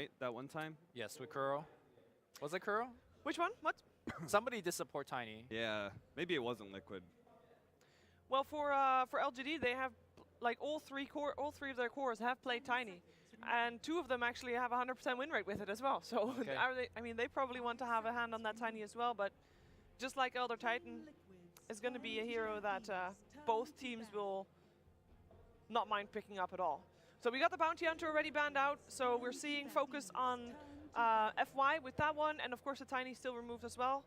right? That one time? Yes, with Kuro. Was it Kuro? Which one? What? Somebody did support Tiny. Yeah, maybe it wasn't Liquid. Well, for LGD, they have like all three of their cores have played Tiny, and 2 of them actually have 100% win rate with it as well. So Okay. I mean, they probably want to have a hand on that Tiny as well. But just like Elder Titan, is going to be a hero that both teams will not mind picking up at all. So we got the Bounty Hunter already banned out. So we're seeing focus on FY with that one, and of course the Tiny still removed as well,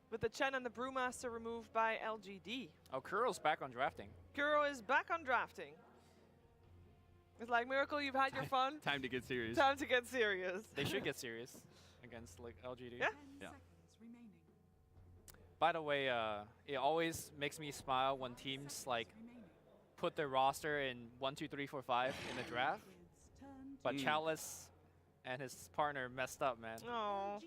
with the Chen and the Brewmaster removed by LGD. Oh, Kuro's back on drafting. Kuro is back on drafting. It's like, Miracle, you've had your fun. Time to get serious. Time to get serious. They should get serious against like LGD. Yeah. Yeah. By the way, it always makes me smile when teams like put their roster in 1, 2, 3, 4, 5 in the draft, but Chalice and his partner messed up, man. Oh.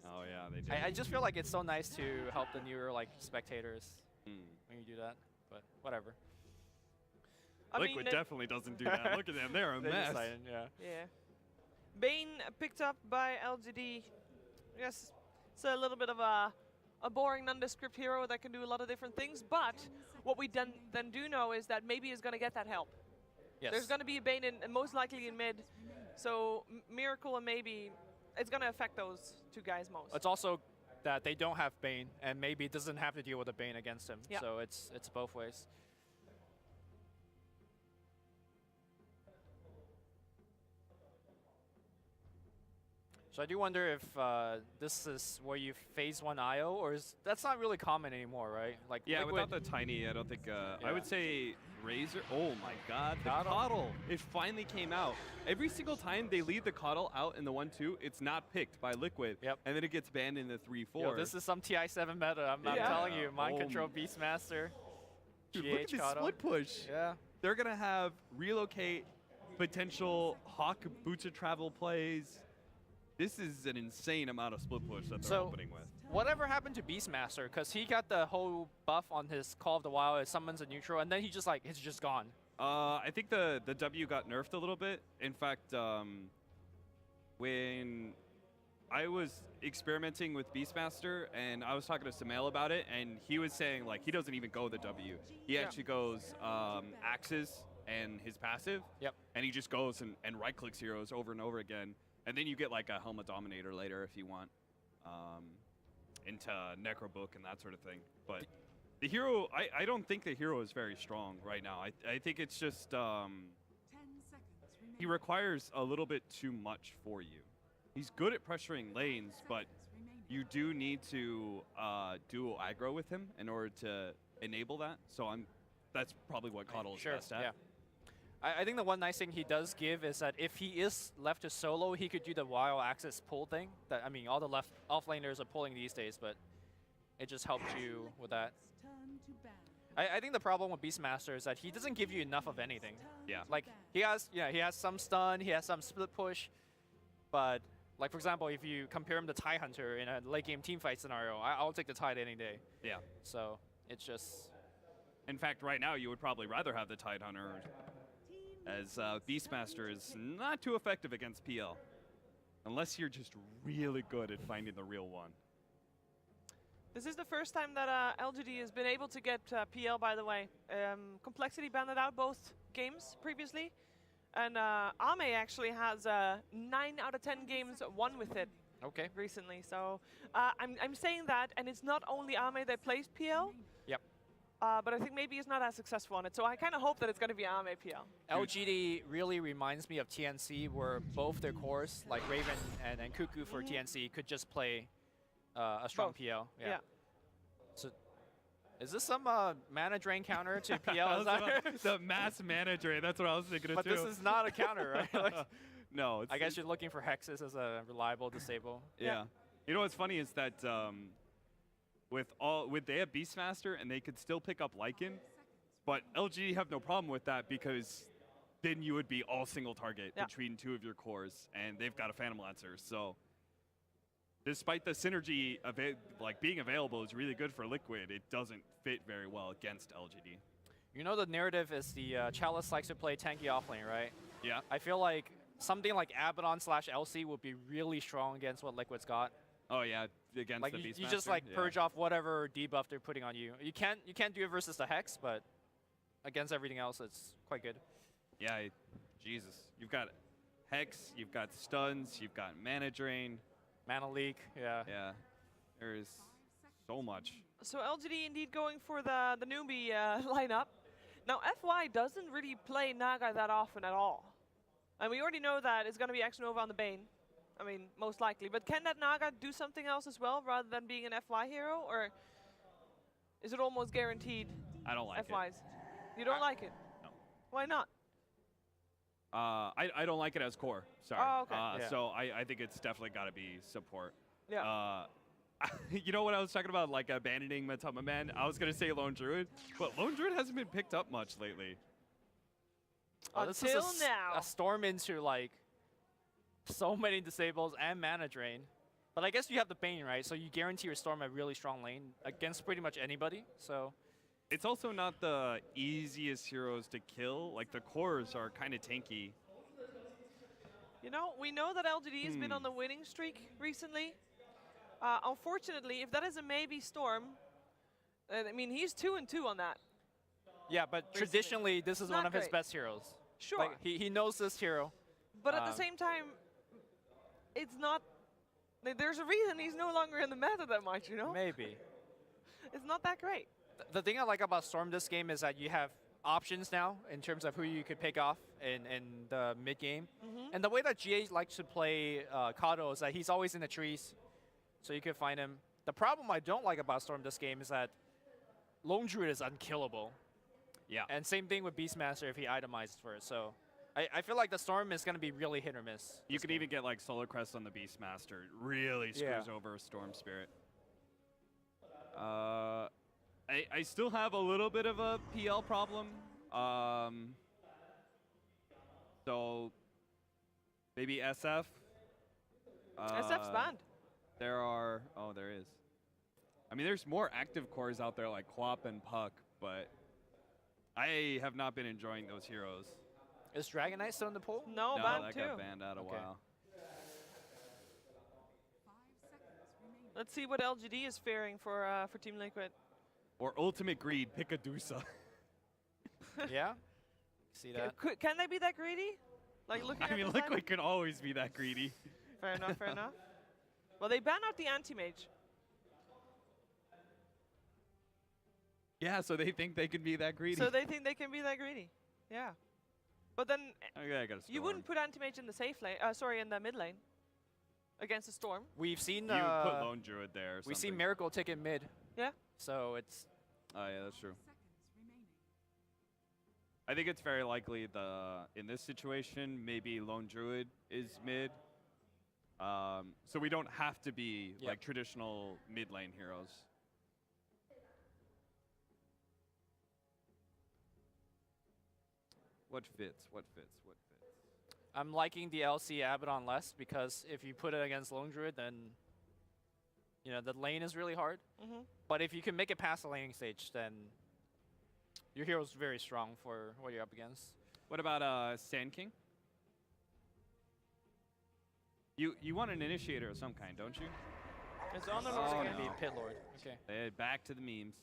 Oh yeah, they did. I just feel like it's so nice to help the newer like spectators when you do that, but whatever. I Liquid mean, definitely doesn't do that. Look at them, they're a They mess. decided, yeah. yeah. Bane picked up by LGD. Yes, it's a little bit of a boring nondescript hero that can do a lot of different things, but what we then do know is that maybe is going to get that help. Yes. There's going to be a Bane and most likely in mid, so Miracle and maybe it's going to affect those 2 guys most. It's also that they don't have Bane, and maybe doesn't have to deal with a Bane against him. Yeah. So it's both ways. So I do wonder if this is where you phase 1 IO, or is that's not really common anymore, right? Like Yeah, Liquid, without the Tiny, I don't think, I Yeah. would say Razor. Oh my god, the Coddle. Coddle. It finally came out. Every single time they leave the Coddle out in the 1-2, it's not picked by Liquid. Yep. And then it gets banned in the 3-4. Yo, this is some TI7 meta, I'm Yeah. telling you. Mind Oh Control, my- Beastmaster, Dude, GH look at this Coddle. split push. Yeah. They're going to have relocate, potential Hawk boots of travel plays. This is an insane amount of split push that they're So- opening with. Whatever happened to Beastmaster? Because he got the whole buff on his Call of the Wild, it summons a neutral, and then he just like, it's just gone. I think the W got nerfed a little bit. In fact, when I was experimenting with Beastmaster and I was talking to Samael about it, and he was saying like he doesn't even go the W. He Yeah. actually goes axes and his passive. Yep. And he just goes and right clicks heroes over and over again. And then you get like a Helmet Dominator later if you want into Necrobook and that sort of thing. But the hero, I don't think the hero is very strong right now. I think it's just he requires a little bit too much for you. He's good at pressuring lanes, but you do need to duo aggro with him in order to enable that. So that's probably what Coddle is best at. Yeah. I think the one nice thing he does give is that if he is left to solo, he could do the wild access pull thing. That I mean, all the left offlaners are pulling these days, but it just helps you with that. I think the problem with Beastmaster is that he doesn't give you enough of anything. Yeah. Like he has some stun, he has some split push, but like for example, if you compare him to TIE Hunter in a late game teamfight scenario, I'll take the Tide any day. Yeah. So it's just. In fact, right now you would probably rather have the Tide Hunter, as Beastmaster is not too effective against PL, unless you're just really good at finding the real one. This is the first time that LGD has been able to get PL, by the way. Complexity banned it out both games previously. And Ame actually has 9 out of 10 games won with it Okay. recently. So I'm saying that, and it's not only Ame that plays PL. Yep. But I think maybe he's not as successful on it. So I kind of hope that it's going to be Ame PL. LGD really reminds me of TNC, where both their cores, like Raven and Cuckoo for TNC, could just play a strong Both. PL. Yeah. So, is this some mana drain counter to PL? Is that- The mass manager, that's what I was thinking of but too. this is not a counter, right? Like, no, I guess you're looking for Hexes as a reliable disable. Yeah. You know what's funny is that they have Beastmaster and they could still pick up Lycan, but LG have no problem with that because then you would be all single target between 2 of your cores, and they've got a Phantom Lancer. So despite the synergy of it being available is really good for Liquid, it doesn't fit very well against LGD. You know the narrative is the Chalice likes to play tanky offlane, right? Yeah. I feel like something like Abaddon / LC would be really strong against what Liquid's got. Oh yeah, against Like the you Beastmaster. just like yeah. purge off whatever debuff they're putting on you. You can't do it versus the Hex, but against everything else, it's quite good. Yeah, Jesus. You've got Hex, you've got stuns, you've got mana drain. Mana leak, yeah. Yeah, there's so much. So LGD indeed going for the newbie lineup. Now FY doesn't really play Naga that often at all. And we already know that it's going to be X Nova on the Bane. I mean, most likely. But can that Naga do something else as well rather than being an FY hero? Or is it almost guaranteed I don't like FYs? You don't like it? No. Why not? I don't like it as core. Sorry. Oh, okay. Yeah. So I think it's definitely got to be support. Yeah. You know what I was talking about, like abandoning Matama Man? I was going to say Lone Druid, but Lone Druid hasn't been picked up much lately. Oh, this is Until now. a storm into like so many disables and mana drain. But I guess you have the Bane, right? So you guarantee your storm a really strong lane against pretty much anybody. So It's also not the easiest heroes to kill. Like the cores are kind of tanky. You know, we know that LGD has been on the winning streak recently. Unfortunately, if that is a maybe Storm, I mean, he's 2-2 on that. yeah, but Basically. traditionally this is Not one of his great. best heroes. Sure. Like he knows this hero. But at the same time, it's not. There's a reason he's no longer in the meta that much, you know? Maybe. It's not that great. The thing I like about Storm this game is that you have options now in terms of who you could pick off in the mid game. And the way that GA likes to play Kato is that he's always in the trees, so you can find him. The problem I don't like about Storm this game is that Lone Druid is unkillable. Yeah. And same thing with Beastmaster if he itemizes first. So I feel like the Storm is going to be really hit or miss. You could even get like Solar Crest on the Beastmaster. It really screws over a Storm Spirit. I still have a little bit of a PL problem. So maybe SF. SF's banned. There are, oh, there is. I mean, there's more active cores out there like Quap and Puck, but I have not been enjoying those heroes. Is Dragon Knight still in the pool? No, No, banned that too. got banned out a Okay. while. Let's see what LGD is faring for Team Liquid. Or Ultimate Greed, pick a Dusa. Yeah? See that? Can they be that greedy? Like looking I at mean, this Liquid lineup? can always be that greedy. Fair enough, fair enough. Well, they ban out the anti-mage. Yeah, so they think they can be that greedy. So they think they can be that greedy. Yeah. But then Okay, I got a you wouldn't put anti-mage in the safe lane, sorry, in the mid lane against a Storm. We've seen You put Lone Druid there. Or we see something. Miracle take it mid. Yeah. So it's Oh yeah, that's true. I think it's very likely in this situation maybe Lone Druid is mid. So we don't have to be Yep. like traditional mid lane heroes. What fits? What fits? What fits? I'm liking the LC Abaddon less because if you put it against Lone Druid, then you know the lane is really hard. But if you can make it past the laning stage, then your hero's very strong for what you're up against. What about Sand King? You want an initiator of some kind, don't you? It's on the It's Lord Oh, going again. to no. be Pit Lord. Okay. Back to the memes.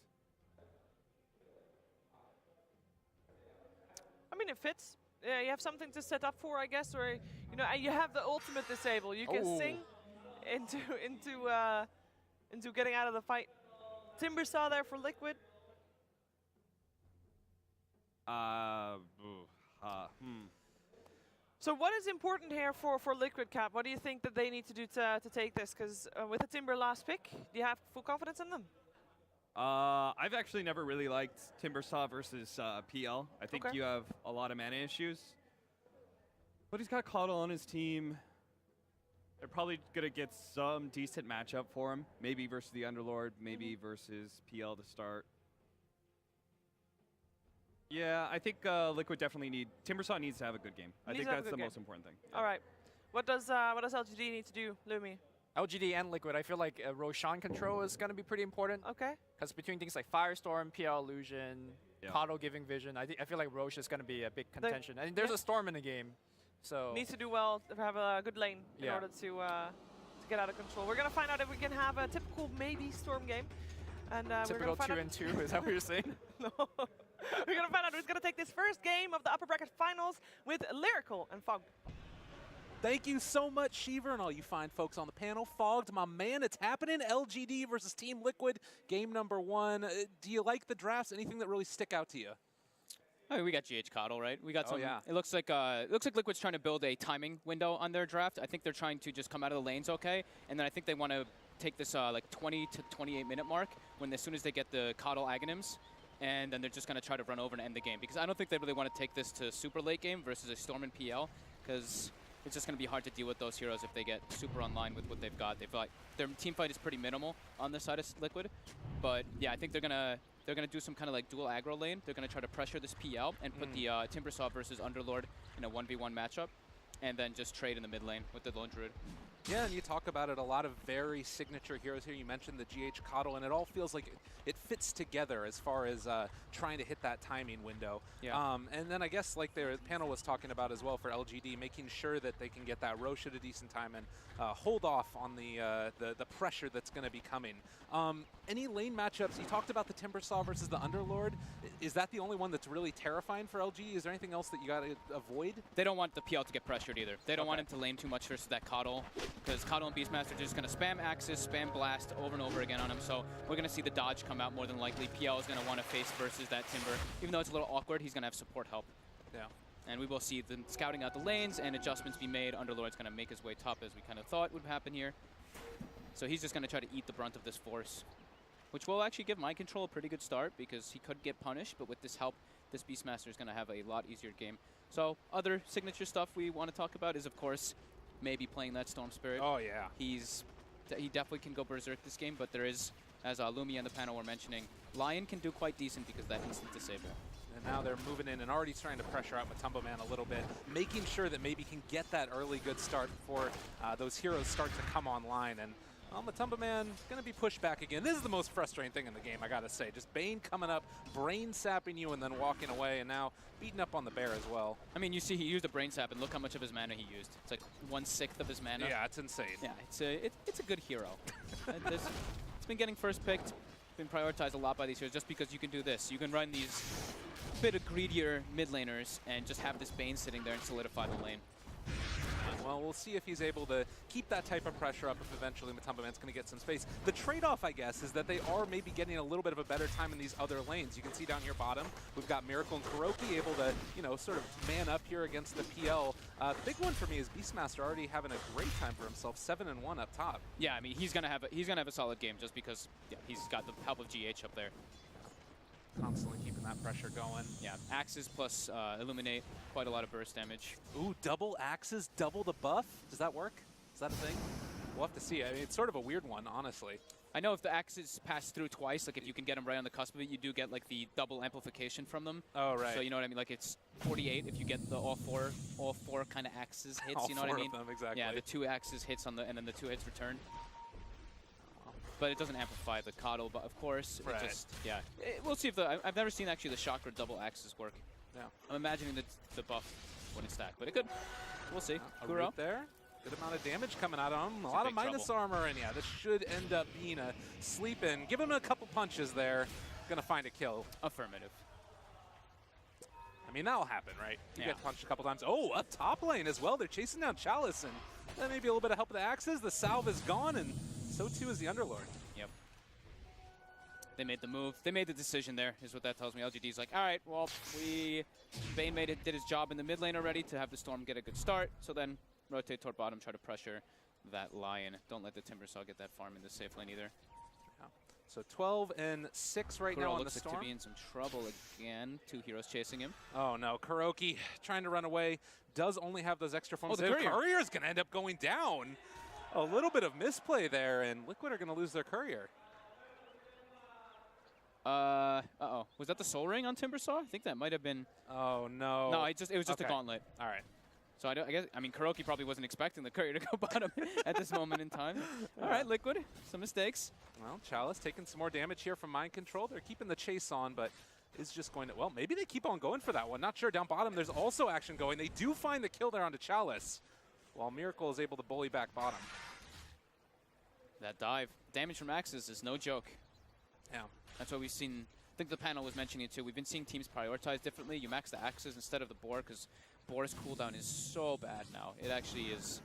I mean, it fits. Yeah, you have something to set up for, I guess, or you know, and you have the ultimate disable. You can Oh. sing into getting out of the fight. Timber saw there for Liquid. So what is important here for Liquid Cap? What do you think that they need to do to take this? Because with the Timber last pick, do you have full confidence in them? I've actually never really liked Timbersaw versus PL. I think Okay. you have a lot of mana issues. But he's got Coddle on his team. They're probably going to get some decent matchup for him. Maybe versus the Underlord, maybe versus PL to start. Yeah, I think Liquid definitely Timbersaw needs to have a good game. I Needs think to have a that's good the game. most important thing. Yeah. All right. What does LGD need to do, Lumi? LGD and Liquid, I feel like Roshan control is going to be pretty important. Okay. Because between things like Firestorm, PL Illusion, Yeah. Kato giving vision, I feel like Roche is going to be a big contention. And there's yeah. a Storm in the game. So Needs to do well to have a good lane in order to get out of control. We're going to find out if we can have a typical maybe Storm game. And typical 2-2, is that what you're saying? No. We're going to find out who's going to take this first game of the upper bracket finals with Lyrical and Fog. Thank you so much, Shiver, and all you fine folks on the panel. Fogged, my man, it's happening. LGD versus Team Liquid, game number 1. Do you like the drafts? Anything that really stick out to you? I mean, we got GH Coddle, right? We got some. yeah. It looks like Liquid's trying to build a timing window on their draft. I think they're trying to just come out of the lanes okay, and then I think they want to take this like 20 to 28 minute mark when as soon as they get the Coddle Aghanims, and then they're just going to try to run over and end the game, because I don't think they really want to take this to super late game versus a Storm and PL, because it's just going to be hard to deal with those heroes if they get super online with what they've got. They feel like their team fight is pretty minimal on this side of Liquid, but yeah, I think they're gonna do some kind of like dual aggro lane. They're gonna try to pressure this PL and put the Timbersaw versus Underlord in a 1v1 matchup, and then just trade in the mid lane with the Lone Druid. Yeah, and you talk about it, a lot of very signature heroes here. You mentioned the GH Coddle, and it all feels like it fits together as far as trying to hit that timing window. Yeah. And then I guess like the panel was talking about as well for LGD, making sure that they can get that Rosh at a decent time and hold off on the pressure that's going to be coming. Any lane matchups? You talked about the Timbersaw versus the Underlord. Is that the only one that's really terrifying for LG? Is there anything else that you got to avoid? They don't want the PL to get pressured either. They don't want him to lane too much versus that Coddle, because Coddle and Beastmaster are just going to spam Axis, spam Blast over and over again on him. So we're going to see the dodge come out more than likely. PL is going to want to face versus that Timber. Even though it's a little awkward, he's going to have support help. Yeah. And we will see them scouting out the lanes and adjustments be made. Underlord's going to make his way top as we kind of thought would happen here. So he's just going to try to eat the brunt of this force, which will actually give Mind Control a pretty good start, because he could get punished, but with this help, this Beastmaster is going to have a lot easier game. So other signature stuff we want to talk about is, of course, maybe playing that Storm Spirit. Oh, yeah. He definitely can go Berserk this game, but there is, as Lumi and the panel were mentioning, Lion can do quite decent because that instant disable. And now they're moving in and already trying to pressure out Matumbo Man a little bit, making sure that maybe he can get that early good start before those heroes start to come online. And Matumbo Man going to be pushed back again. This is the most frustrating thing in the game, I got to say. Just Bane coming up, brain sapping you, and then walking away, and now beating up on the bear as well. I mean, you see he used a brain sap, and look how much of his mana he used. It's like 1/6 of his mana. Yeah, it's insane. Yeah, it's a good hero. It's been getting first picked, been prioritized a lot by these heroes just because you can do this. You can run these bit of greedier mid laners and just have this Bane sitting there and solidify the lane. Well, we'll see if he's able to keep that type of pressure up if eventually Matumbo Man's going to get some space. The trade-off, I guess, is that they are maybe getting a little bit of a better time in these other lanes. You can see down here bottom, we've got Miracle and Kuroki able to, you know, sort of man up here against the PL. The big one for me is Beastmaster already having a great time for himself, 7-1 up top. Yeah, I mean, he's gonna have a solid game just because he's got the help of GH up there. Constantly keeping that pressure going. Yeah, Axes plus Illuminate, quite a lot of burst damage. Ooh, double axes, double the buff? Does that work? Is that a thing? We'll have to see. I mean, it's sort of a weird one, honestly. I know if the axes pass through twice, like if you can get them right on the cusp of it, you do get like the double amplification from them. Oh, right. So you know what I mean? Like it's 48 if you get the all four kind of axes hits. All you know what I mean? four of them, exactly. Yeah, the 2 axes hits on and then the 2 hits return. But it doesn't amplify the Coddle, but of course, right. it just, yeah. We'll see if I've never seen actually the Chakra double axes work. Yeah. I'm imagining the buff wouldn't stack, but it could. We'll see. A Kuro. root there. Good amount of damage coming out of him. A lot of big minus trouble. armor, and yeah, this should end up being a sleep-in. Give him a couple punches there. Gonna find a kill. Affirmative. I mean, that'll happen, right? You Yeah. get punched a couple times. Oh, up top lane as well. They're chasing down Chalice, and then maybe a little bit of help with the axes. The salve is gone, and so too is the Underlord. Yep. They made the move. They made the decision there, is what that tells me. LGD's like, all right, well, Bane did his job in the mid lane already to have the Storm get a good start. So then rotate toward bottom, try to pressure that Lion. Don't let the Timbersaw get that farm in the safe lane either. Yeah. So 12-6 right Kuro now on the looks like Storm. to be in some trouble again. 2 heroes chasing him. Oh no, Kuroki trying to run away. Does only have those extra forms. Oh, the courier. Courier's going to end up going down. A little bit of misplay there, and Liquid are going to lose their Courier. Uh-oh. Was that the Soul Ring on Timbersaw? I think that might have been. Oh no. No, it was just a Okay. gauntlet. All right. So I mean, Kuroki probably wasn't expecting the Courier to go bottom at this moment in time. All right, Liquid, some mistakes. Well, Chalice taking some more damage here from Mind Control. They're keeping the chase on, but is just going to, well, maybe they keep on going for that one. Not sure. Down bottom, there's also action going. They do find the kill there onto Chalice, while Miracle is able to bully back bottom. That dive. Damage from axes is no joke. Yeah. That's what we've seen. I think the panel was mentioning it too. We've been seeing teams prioritize differently. You max the axes instead of the boar because boar's cooldown is so bad now. It actually is,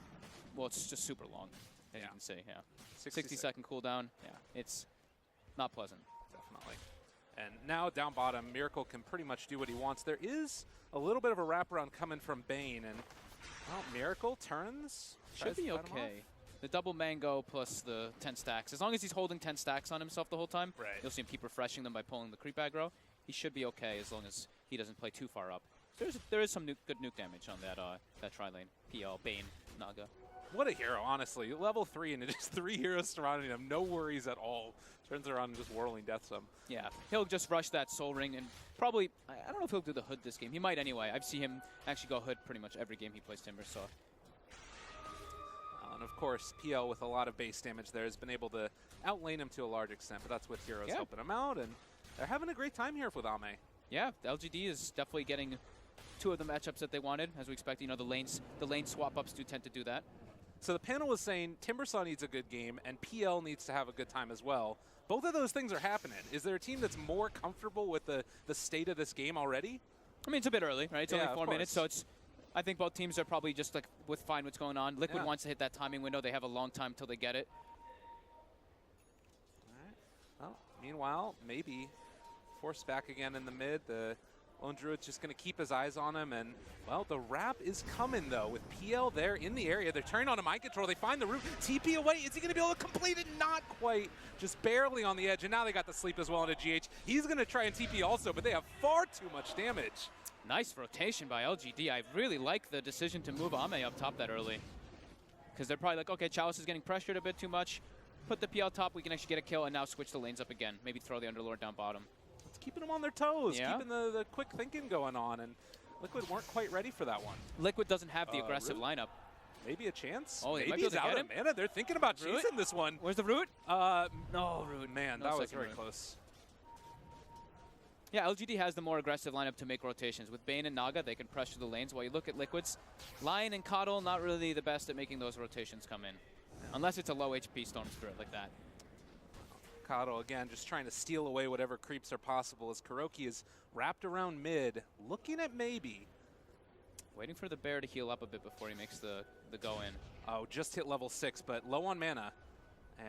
well, it's just super long, as you can see. Yeah. 60-second cooldown. Yeah, it's not pleasant. Definitely. And now down bottom, Miracle can pretty much do what he wants. There is a little bit of a wraparound coming from Bane, and well, Miracle turns. Should be okay. The double mango plus the 10 stacks. As long as he's holding 10 stacks on himself the whole time, you'll see him keep refreshing them by pulling the creep aggro. He should be okay as long as he doesn't play too far up. There is some good nuke damage on that tri-lane. PL, Bane, Naga. What a hero, honestly. Level 3 and just 3 heroes surrounding him. No worries at all. Turns around and just whirling death some. Yeah, he'll just rush that soul ring and probably, I don't know if he'll do the hood this game. He might anyway. I've seen him actually go hood pretty much every game he plays Timber, so. And of course, PL with a lot of base damage there has been able to outlane him to a large extent, but that's with heroes helping him out, and they're having a great time here with Ame. Yeah, the LGD is definitely getting 2 of the matchups that they wanted, as we expect. You know, the lane swap-ups do tend to do that. So the panel was saying Timbersaw needs a good game, and PL needs to have a good time as well. Both of those things are happening. Is there a team that's more comfortable with the state of this game already? I mean, it's a bit early, right? It's only 4 minutes, so it's... I think both teams are probably just like with fine what's going on. Liquid wants to hit that timing window. They have a long time till they get it. All right. Well, meanwhile, maybe forced back again in the mid. The Lone Druid's just going to keep his eyes on him. And, well, the wrap is coming, though, with PL there in the area. They're turning on a mind control. They find the root. TP away. Is he going to be able to complete it? Not quite. Just barely on the edge. And now they got the sleep as well into GH. He's going to try and TP also, but they have far too much damage. Nice rotation by LGD. I really like the decision to move Ame up top that early. Because they're probably like, okay, Chalice is getting pressured a bit too much. Put the PL top, we can actually get a kill, and now switch the lanes up again. Maybe throw the Underlord down bottom. It's keeping them on their toes, keeping the quick thinking going on, and Liquid weren't quite ready for that one. Liquid doesn't have the aggressive lineup. Maybe a chance? Oh, maybe he's out of mana. They're thinking about chasing this one. Where's the root? No, root. Man, that was very close. Yeah, LGD has the more aggressive lineup to make rotations. With Bane and Naga, they can pressure the lanes. While you look at Liquid's, Lion and Coddle, not really the best at making those rotations come in. Unless it's a low HP Storm Spirit like that. Coddle, again, just trying to steal away whatever creeps are possible as Kuroki is wrapped around mid, looking at maybe. Waiting for the bear to heal up a bit before he makes the go in. Oh, just hit level 6, but low on mana.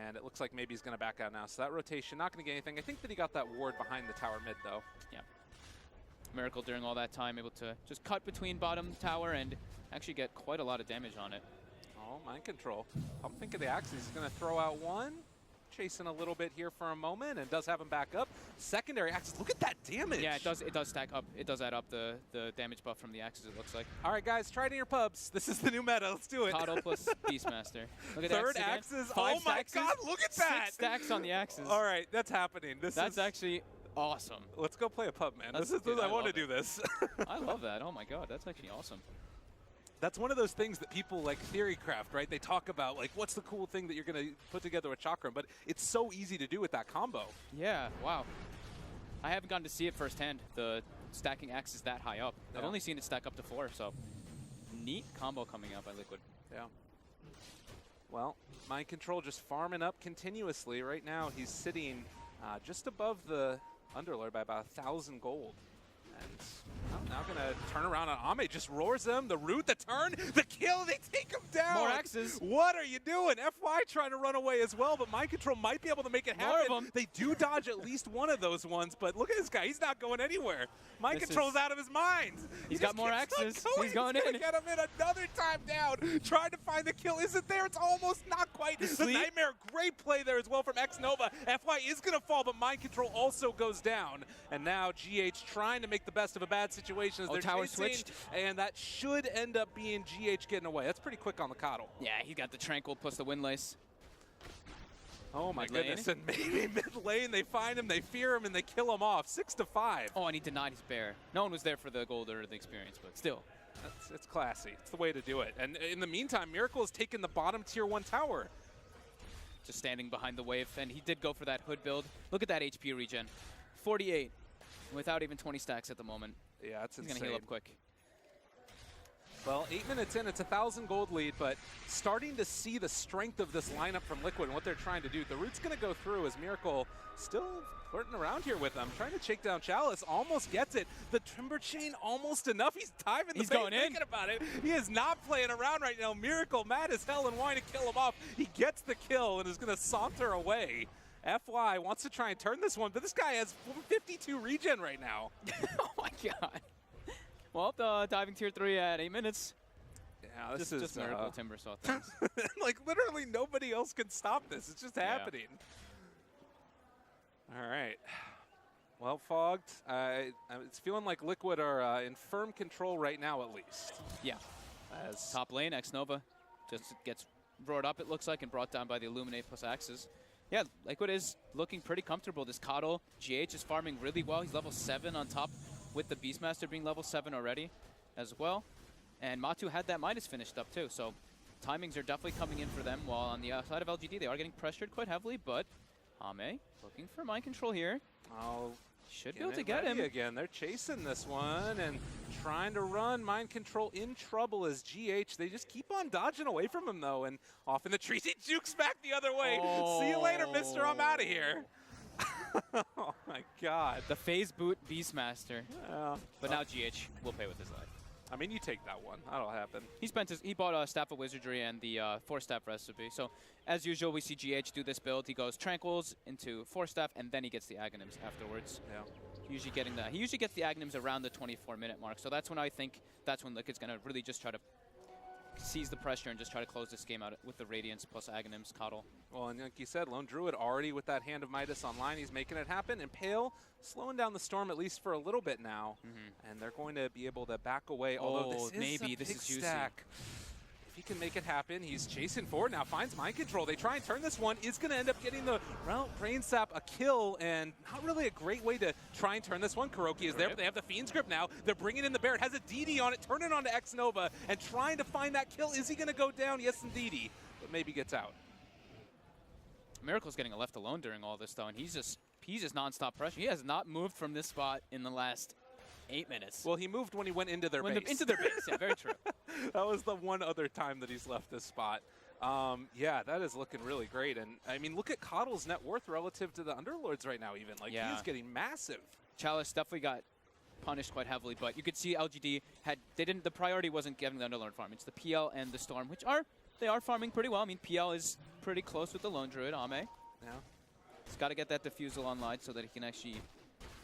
And it looks like maybe he's going to back out now. So that rotation, not going to get anything. I think that he got that ward behind the tower mid, though. Yeah. Miracle during all that time able to just cut between bottom tower and actually get quite a lot of damage on it. Oh, mind control. I'm thinking the Axis is going to throw out one. Chasing a little bit here for a moment and does have him back up. Secondary Axis, look at that damage. Yeah, it does stack up. It does add up the damage buff from the Axis, it looks like. All right, guys, try it in your pubs. This is the new meta. Let's do it. Coddle plus Beastmaster. Look at Third Axis. Oh my God, look at that. 6 stacks on the Axis. All right, that's happening. That's actually awesome. Let's go play a pub, man. I want to do this. I love that. Oh my God, that's actually awesome. That's one of those things that people like theorycraft, right? They talk about like, what's the cool thing that you're going to put together with Chakram, but it's so easy to do with that combo. Yeah, wow. I haven't gotten to see it firsthand, the stacking axes that high up. I've only seen it stack up to 4, so neat combo coming out by Liquid. Yeah. Well, Mind Control just farming up continuously. Right now, he's sitting just above the Underlord by about 1,000 gold. And now going to turn around on Ame, just roars them. The root, the turn, the kill, they take him down. More axes. What are you doing? FY trying to run away as well, but Mind Control might be able to make it happen. More of them. They do dodge at least one of those ones, but look at this guy. He's not going anywhere. Mind Control's out of his mind. He's got more axes. He's going in. Get him in another time down. Trying to find the kill. Is it there? It's almost not quite. The Nightmare, great play there as well from X-Nova. FY is going to fall, but Mind Control also goes down. And now GH trying to make the best of a bad situation. As they're tower chasing, switched. And that should end up being GH getting away. That's pretty quick on the Coddle. Yeah, he got the Tranquil plus the Windlace. Oh my Mid-lane. goodness, and maybe mid lane, they find him, they fear him, and they kill him off. 6-5. Oh, and he denied his bear. No one was there for the gold or the experience, but still. It's classy. It's the way to do it. And in the meantime, Miracle has taken the bottom tier 1 tower. Just standing behind the wave, and he did go for that hood build. Look at that HP regen. 48. without even 20 stacks at the moment. Yeah, it's He's insane. going to heal up quick. Well, 8 minutes in, it's a 1,000 gold lead, but starting to see the strength of this lineup from Liquid and what they're trying to do. The Root's going to go through as Miracle still flirting around here with them, trying to shake down Chalice, almost gets it. The Timber Chain almost enough. He's diving the bait, going in. thinking about it. He is not playing around right now. Miracle mad as hell and wanting to kill him off. He gets the kill and is going to saunter away. FY wants to try and turn this one, but this guy has 52 regen right now. Oh my god. Well, the diving tier 3 at 8 minutes. Yeah, this Just Miracle Timber saw things. like, literally nobody else can stop this. It's just happening. All right. Well, Fogged, it's feeling like Liquid are in firm control right now, at least. Yeah. As Top lane, X-Nova just gets roared up, it looks like, and brought down by the Illuminate plus Axes. Yeah, Liquid is looking pretty comfortable. This Coddle, GH is farming really well. He's level 7 on top with the Beastmaster being level 7 already as well. And Matu had that Midas finished up too, so timings are definitely coming in for them, while on the side of LGD they are getting pressured quite heavily, but Ame looking for mind control here. oh, Should be able to get him. Again, they're chasing this one and trying to run. Mind control in trouble as GH. They just keep on dodging away from him though, and off in the trees. He jukes back the other way. See you later, mister. I'm out of here. Oh my god. The phase boot Beastmaster, Yeah. but now GH will pay with his life. I mean, you take that one. That'll happen. He bought a Staff of Wizardry and the 4-staff recipe. So as usual, we see GH do this build. He goes Tranquils into 4-staff, and then he gets the Aghanims afterwards. Yeah. Usually getting that. He usually gets the Aghanims around the 24-minute mark. So that's when I think that's when Liquid's going to really just try to seize the pressure and just try to close this game out with the Radiance plus Aghanims Coddle. Well, and like you said, Lone Druid already with that Hand of Midas online. He's making it happen. And Pale slowing down the storm at least for a little bit now. And they're going to be able to back away. Although this is maybe a this big is juicy. stack. If he can make it happen, he's chasing forward now, finds mind control. They try and turn this one. Is going to end up getting the Brain Sap a kill, and not really a great way to try and turn this one. Kuroki is there, but they have the Fiend's Grip now. They're bringing in the Bear. It has a DD on it, turn it onto X-Nova, and trying to find that kill. Is he going to go down? Yes, indeedy, but maybe gets out. Miracle's getting left alone during all this, though, and he's just nonstop pressure. He has not moved from this spot in the last 8 minutes. Well, he moved when he went into their base. Into their base, yeah, very true. That was the one other time that he's left this spot. Yeah, that is looking really great. And, I mean, look at Coddle's net worth relative to the Underlords right now even. Like, Yeah. he's getting massive. Chalice definitely got punished quite heavily, but you could see LGD the priority wasn't getting the Underlord farm. It's the PL and the Storm, which they are farming pretty well. I mean, PL is pretty close with the Lone Druid, Ame. Yeah. He's got to get that Diffusal online so that he can actually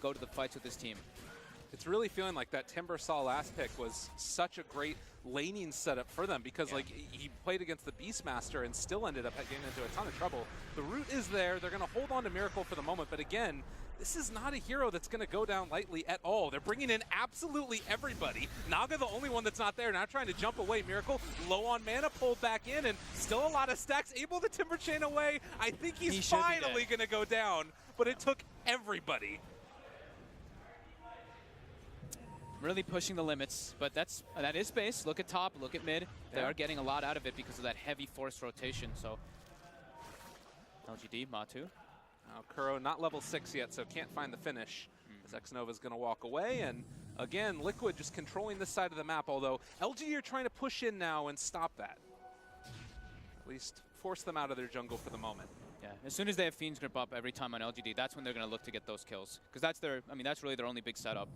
go to the fights with his team. It's really feeling like that Timbersaw last pick was such a great laning setup for them because like he played against the Beastmaster and still ended up getting into a ton of trouble. The root is there. They're going to hold on to Miracle for the moment, but again, this is not a hero that's going to go down lightly at all. They're bringing in absolutely everybody. Naga the only one that's not there, now trying to jump away. Miracle low on mana, pulled back in, and still a lot of stacks, able to Timber Chain away. I think he's finally going to go down, but it took everybody. Really pushing the limits, but that is space. Look at top, look at mid. They are getting a lot out of it because of that heavy forced rotation. So LGD, Matu. Now Kuro not level 6 yet, so can't find the finish. As X-Nova's going to walk away, and again, Liquid just controlling this side of the map, although LGD are trying to push in now and stop that. At least force them out of their jungle for the moment. Yeah, as soon as they have Fiend's Grip up every time on LGD, that's when they're going to look to get those kills. Because that's really their only big setup.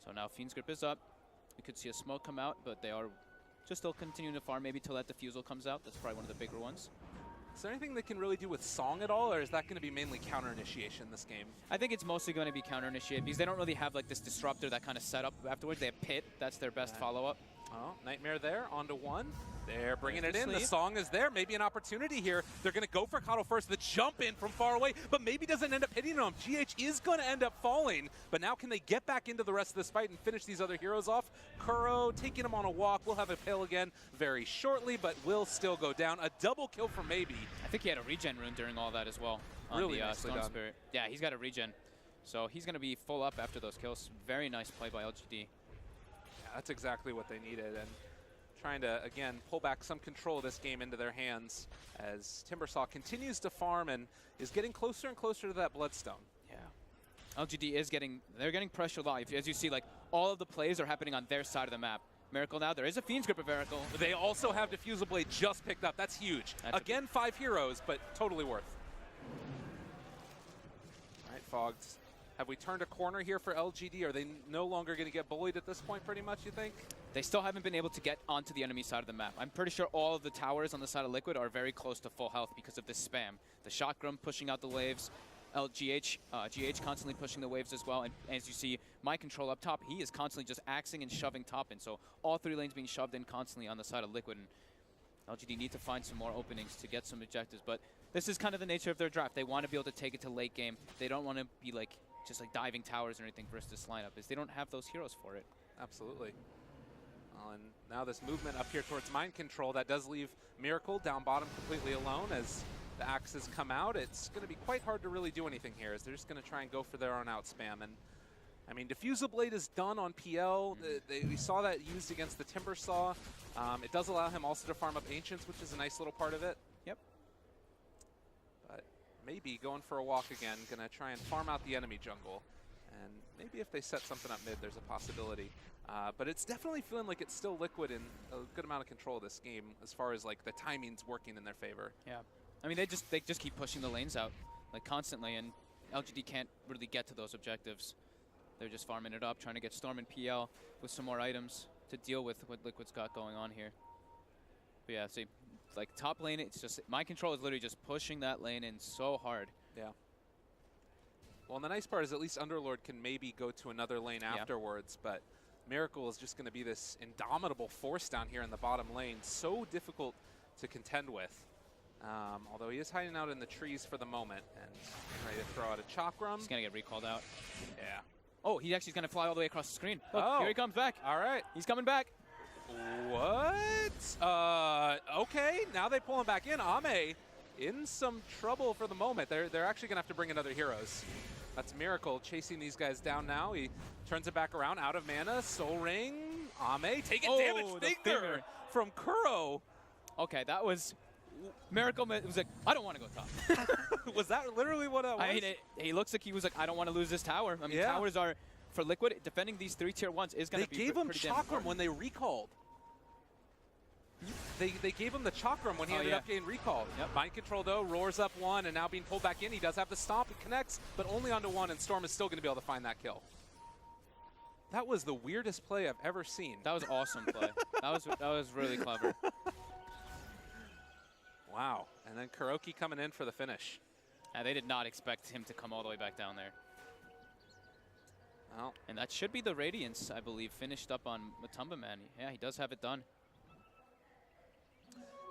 So now Fiend's Grip is up. We could see a smoke come out, but they are just still continuing to farm maybe till that Diffusal comes out. That's probably one of the bigger ones. Is there anything they can really do with Song at all, or is that going to be mainly counter-initiation this game? I think it's mostly going to be counter-initiate because they don't really have like this Disruptor that kind of setup afterwards. They have Pit. That's their best follow-up. Oh, Nightmare there, onto one. They're bringing There's it in. the The Song is there. Maybe an opportunity here. They're going to go for Coddle first. The jump in from far away, but maybe doesn't end up hitting him. GH is going to end up falling, but now can they get back into the rest of this fight and finish these other heroes off? Kuro taking him on a walk. We'll have a pill again very shortly, but will still go down. A double kill for Maybe. I think he had a regen rune during all that as well. Really on the nicely Stone done. Spirit. Yeah, he's got a regen. So he's going to be full up after those kills. Very nice play by LGD. Yeah, that's exactly what they needed. And trying to, again, pull back some control of this game into their hands as Timbersaw continues to farm and is getting closer and closer to that Bloodstone. Yeah. LGD is they're getting pressured a lot. As you see, like, all of the plays are happening on their side of the map. Miracle now, there is a Fiend's Grip of Miracle. They also have Diffusal Blade just picked up. That's huge. Again, 5 heroes, but totally worth. All right, Fogged. Have we turned a corner here for LGD? Are they no longer going to get bullied at this point, pretty much, you think? They still haven't been able to get onto the enemy side of the map. I'm pretty sure all of the towers on the side of Liquid are very close to full health because of this spam. The Chakram pushing out the waves, GH constantly pushing the waves as well, and as you see, Mind Control up top, he is constantly just axing and shoving top in, so all 3 lanes being shoved in constantly on the side of Liquid, and LGD need to find some more openings to get some objectives, but this is kind of the nature of their draft. They want to be able to take it to late game. They don't want to be like just like diving towers or anything versus this lineup, is they don't have those heroes for it. Absolutely. And now this movement up here towards Mind Control, that does leave Miracle down bottom completely alone as the axes come out. It's going to be quite hard to really do anything here as they're just going to try and go for their own out spam. And I mean, Diffusal Blade is done on PL. We saw that used against the Timber Saw. It does allow him also to farm up Ancients, which is a nice little part of it. Yep. But maybe going for a walk again, going to try and farm out the enemy jungle. And maybe if they set something up mid, there's a possibility. But it's definitely feeling like it's still Liquid in a good amount of control of this game as far as like the timing's working in their favor. Yeah. I mean, they just keep pushing the lanes out like constantly, and LGD can't really get to those objectives. They're just farming it up, trying to get Storm and PL with some more items to deal with what Liquid's got going on here. But yeah, see, like top lane, it's just Mind Control is literally just pushing that lane in so hard. Yeah. Well, and the nice part is at least Underlord can maybe go to another lane afterwards, but Miracle is just going to be this indomitable force down here in the bottom lane, so difficult to contend with. Although he is hiding out in the trees for the moment and ready to throw out a Chakram. He's going to get recalled out. Yeah. Oh, he actually is going to fly all the way across the screen. Look, oh, here he comes back. All right. He's coming back. What? Okay, now they pull him back in. Ame in some trouble for the moment. They're actually going to have to bring in other heroes. That's Miracle chasing these guys down now. He turns it back around, out of mana. Soul Ring. Ame taking damage. Finger from Kuro. Okay, that was... Miracle was like, I don't want to go top. Was that literally what it was? I mean, he looks like he was like, I don't want to lose this tower. I mean, towers are, for Liquid, defending these 3 tier 1s is going to be pretty damn important. They gave him Chakram when they recalled. They gave him the Chakram when he ended up getting recalled. Yep. Mind Control, though, roars up 1 and now being pulled back in. He does have the stomp. It connects, but only onto 1, and Storm is still going to be able to find that kill. That was the weirdest play I've ever seen. That was awesome play. that was really clever. Wow. And then Kuroki coming in for the finish. They did not expect him to come all the way back down there. Well. And that should be the Radiance, I believe, finished up on Matumba Man. Yeah, he does have it done.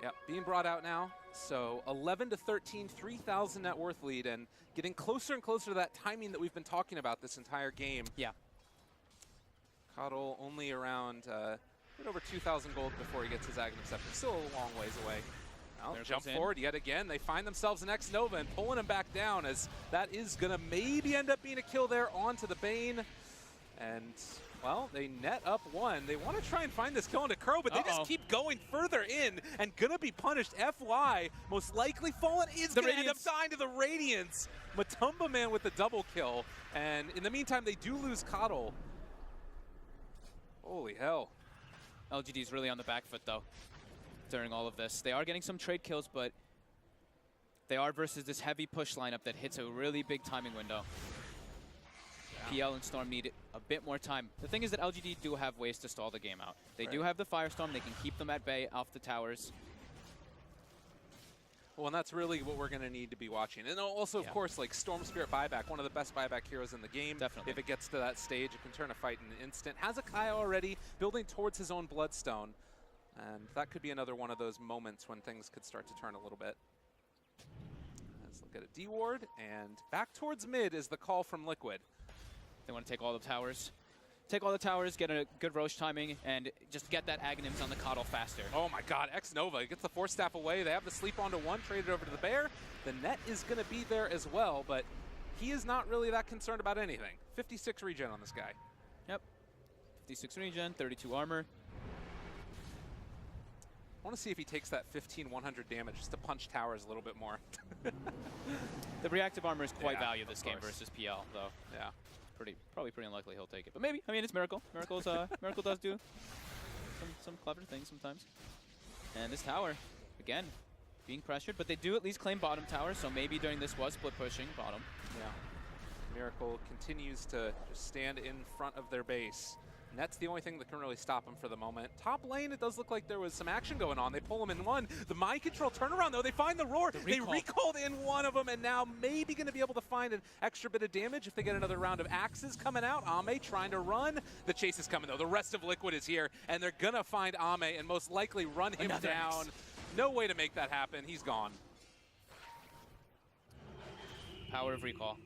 Yeah, being brought out now. So 11 to 13, 3,000 net worth lead, and getting closer and closer to that timing that we've been talking about this entire game. Yeah. Coddle only around a bit over 2,000 gold before he gets his Aghanim Scepter. Still a long ways away. Well, jump forward yet again. They find themselves an X-Nova and pulling him back down, as that is going to maybe end up being a kill there onto the Bane. And, well, they net up 1. They want to try and find this kill into Kuro, but they just keep going further in and going to be punished. FY, most likely Fallen is going to end up dying to the Radiance. Matumba Man with the double kill. And in the meantime, they do lose Coddle. Holy hell. LGD's really on the back foot, though, during all of this. They are getting some trade kills, but they are versus this heavy push lineup that hits a really big timing window. PL and Storm need a bit more time. The thing is that LGD do have ways to stall the game out. They do have the Firestorm. They can keep them at bay off the towers. Well, and that's really what we're going to need to be watching. And also, of course, like Storm Spirit buyback, one of the best buyback heroes in the game. Definitely. If it gets to that stage, it can turn a fight in an instant. Has a Kaya already, building towards his own Bloodstone. And that could be another one of those moments when things could start to turn a little bit. Let's look at a D-Ward, and back towards mid is the call from Liquid. They want to take all the towers. Take all the towers, get a good Roche timing, and just get that Aghanims on the Coddle faster. Oh my god, X-Nova gets the Force Staff away. They have the sleep onto 1, traded over to the Bear. The net is going to be there as well, but he is not really that concerned about anything. 56 regen on this guy. Yep. 56 regen, 32 armor. want to see if he takes that 1,100 damage just to punch towers a little bit more. The reactive armor is quite Yeah, valued this of game course. versus PL, though. Yeah. Probably pretty unlikely he'll take it. But maybe. I mean, it's Miracle. Miracle's, Miracle does do some clever things sometimes. And this tower, again, being pressured, but they do at least claim bottom tower, so maybe during this was split pushing bottom. Yeah. Miracle continues to just stand in front of their base. And that's the only thing that can really stop him for the moment. Top lane, it does look like there was some action going on. They pull him in one. The mind control turnaround, though, they find the roar. They recalled in one of them, and now maybe going to be able to find an extra bit of damage if they get another round of axes coming out. Ame trying to run. The chase is coming, though. The rest of Liquid is here, and they're going to find Ame and most likely run him down. No way to make that happen. He's gone. Power of recall.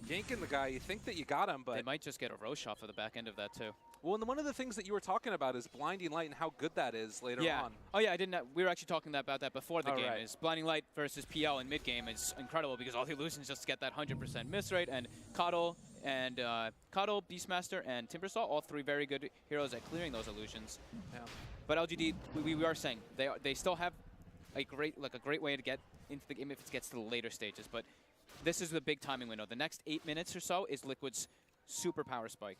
Ganking the guy, you think that you got him, but They might just get a Roche off of the back end of that, too. well, and one of the things that you were talking about is Blinding Light and how good that is later on. Oh yeah, I didn't. We were actually talking about that before the game. Right. Is Blinding Light versus PL in mid game is incredible because all the illusions just get that 100% miss rate, and Coddle, Beastmaster, and Timbersaw, all three very good heroes at clearing those illusions. Yeah. But LGD, we are saying they still have a great way to get into the game if it gets to the later stages, but. This is the big timing window. The next 8 minutes or so is Liquid's super power spike.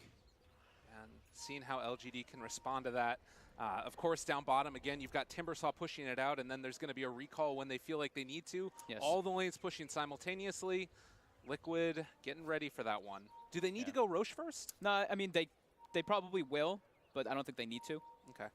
And seeing how LGD can respond to that. Of course, down bottom, again, you've got Timbersaw pushing it out, and then there's going to be a recall when they feel like they need to. Yes. All the lanes pushing simultaneously. Liquid getting ready for that one. Do they need to go Roche first? No, I mean, they probably will, but I don't think they need to. Okay.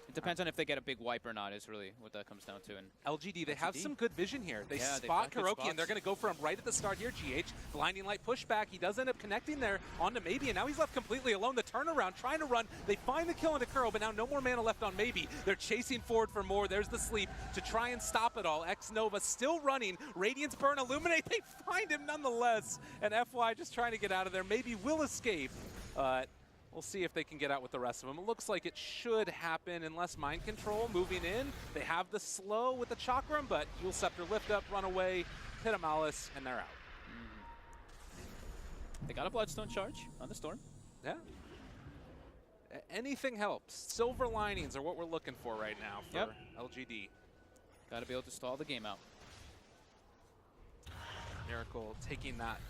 It depends on if they get a big wipe or not is really what that comes down to. And LGD, they have some good vision here. They Yeah, they've spot got good Kuroki, and they're spots. going to go for him right at the start here, GH. Blinding Light pushback. He does end up connecting there onto Maybe, and now he's left completely alone. The turnaround, trying to run. They find the kill into Kuro, but now no more mana left on Maybe. They're chasing forward for more. There's the sleep to try and stop it all. X-Nova still running. Radiance Burn, Illuminate. They find him nonetheless. And FY just trying to get out of there. Maybe will escape. We'll see if they can get out with the rest of them. It looks like it should happen unless mind control moving in. They have the slow with the Chakram, but Yule Scepter lift up, run away, hit a Malice, and they're out. they got a Bloodstone charge on the Storm. Yeah. Anything helps. Silver linings are what we're looking for right now for LGD. Got to be able to stall the game out. Miracle taking that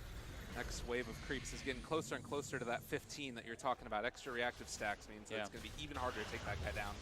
next wave of creeps is getting closer and closer to that 15 that you're talking about. Extra reactive stacks means that it's going to be even harder to take that guy down.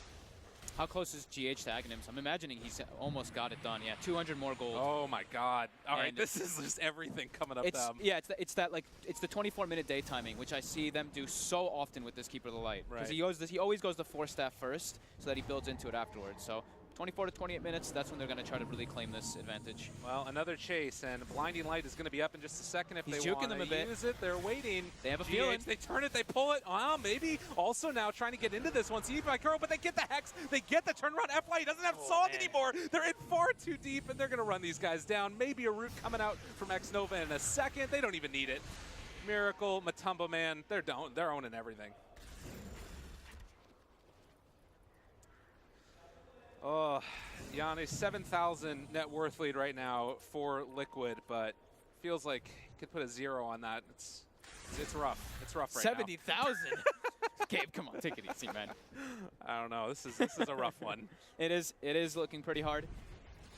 How close is GH to Aghanims? I'm imagining he's almost got it done. Yeah, 200 more gold. Oh my God! All right, And this is just everything coming up. Yeah, it's the 24-minute day timing, which I see them do so often with this Keeper of the Light. Because he always goes the 4-staff first, so that he builds into it afterwards. So 24 to 28 minutes, that's when they're going to try to really claim this advantage. Well, another chase, and Blinding Light is going to be up in just a second if He's they juking want them a bit. use it. They're waiting. They have a GH, feeling. They turn it, they pull it. Wow, maybe also now trying to get into this one. See by Kuro, but they get the Hex. They get the turnaround. FY doesn't have Song anymore. They're in far too deep, and they're going to run these guys down. Maybe a root coming out from X-Nova in a second. They don't even need it. Miracle, Matumba Man, they're owning everything. Oh, Yanni, 7,000 net worth lead right now for Liquid, but feels like you could put a 0 on that. It's rough. It's rough right 70,000. Gabe, come on, take it easy, man. I don't know. This is a rough one. It is looking pretty hard.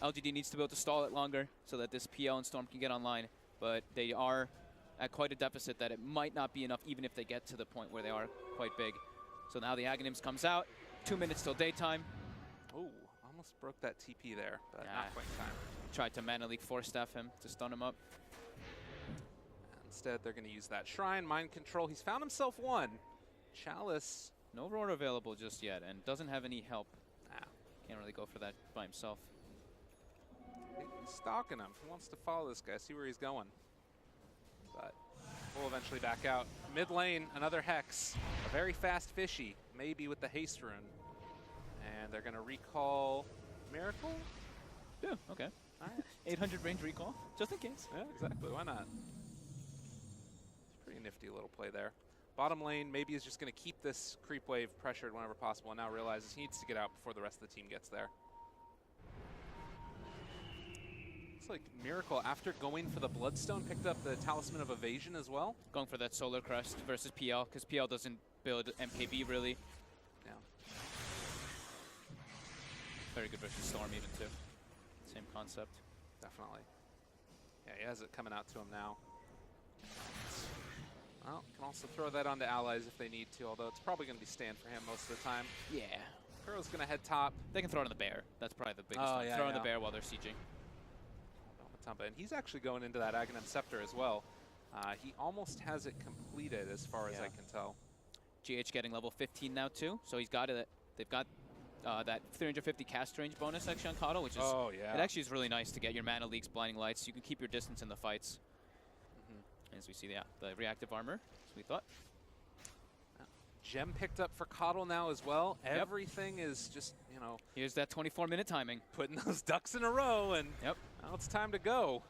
LGD needs to be able to stall it longer so that this PL and Storm can get online, but they are at quite a deficit that it might not be enough even if they get to the point where they are quite big. So now the Aghanims comes out. 2 minutes till daytime. Ooh, almost broke that TP there, but Yeah. not quite in time. Tried to Mana Leak 4-staff him to stun him up. Instead, they're going to use that Shrine, Mind Control. He's found himself one. Chalice. No Roar available just yet and doesn't have any help. Ah, Can't really go for that by himself. he's stalking him. He wants to follow this guy, see where he's going. But we'll eventually back out. Mid lane, another Hex. A very fast Fishy, maybe with the Haste Rune. And they're going to recall Miracle? Yeah, okay. All right. 800 range recall, just in case. Yeah, exactly. Why not? Pretty nifty little play there. Bottom lane, maybe is just going to keep this creep wave pressured whenever possible, and now realizes he needs to get out before the rest of the team gets there. Looks like Miracle, after going for the Bloodstone, picked up the Talisman of Evasion as well. Going for that Solar Crest versus PL, because PL doesn't build MKB really. Yeah. Very good versus Storm even too. Same concept. Definitely. Yeah, he has it coming out to him now. Well, can also throw that onto allies if they need to, although it's probably going to be stand for him most of the time. Yeah. Kuro's going to head top. They can throw it on the bear. That's probably the biggest one. Yeah, Throw on the bear while they're sieging. Matumba, and he's actually going into that Aghanim Scepter as well. He almost has it completed as far as I can tell. GH getting level 15 now too, so he's got it. They've got that 350 cast range bonus actually on Kato, which is it actually is really nice to get your mana leaks, blinding lights. You can keep your distance in the fights. As we see, the reactive armor, as we thought. Gem picked up for Coddle now as well. Everything is just, you know. Here's that 24-minute timing. Putting those ducks in a row, and now it's time to go.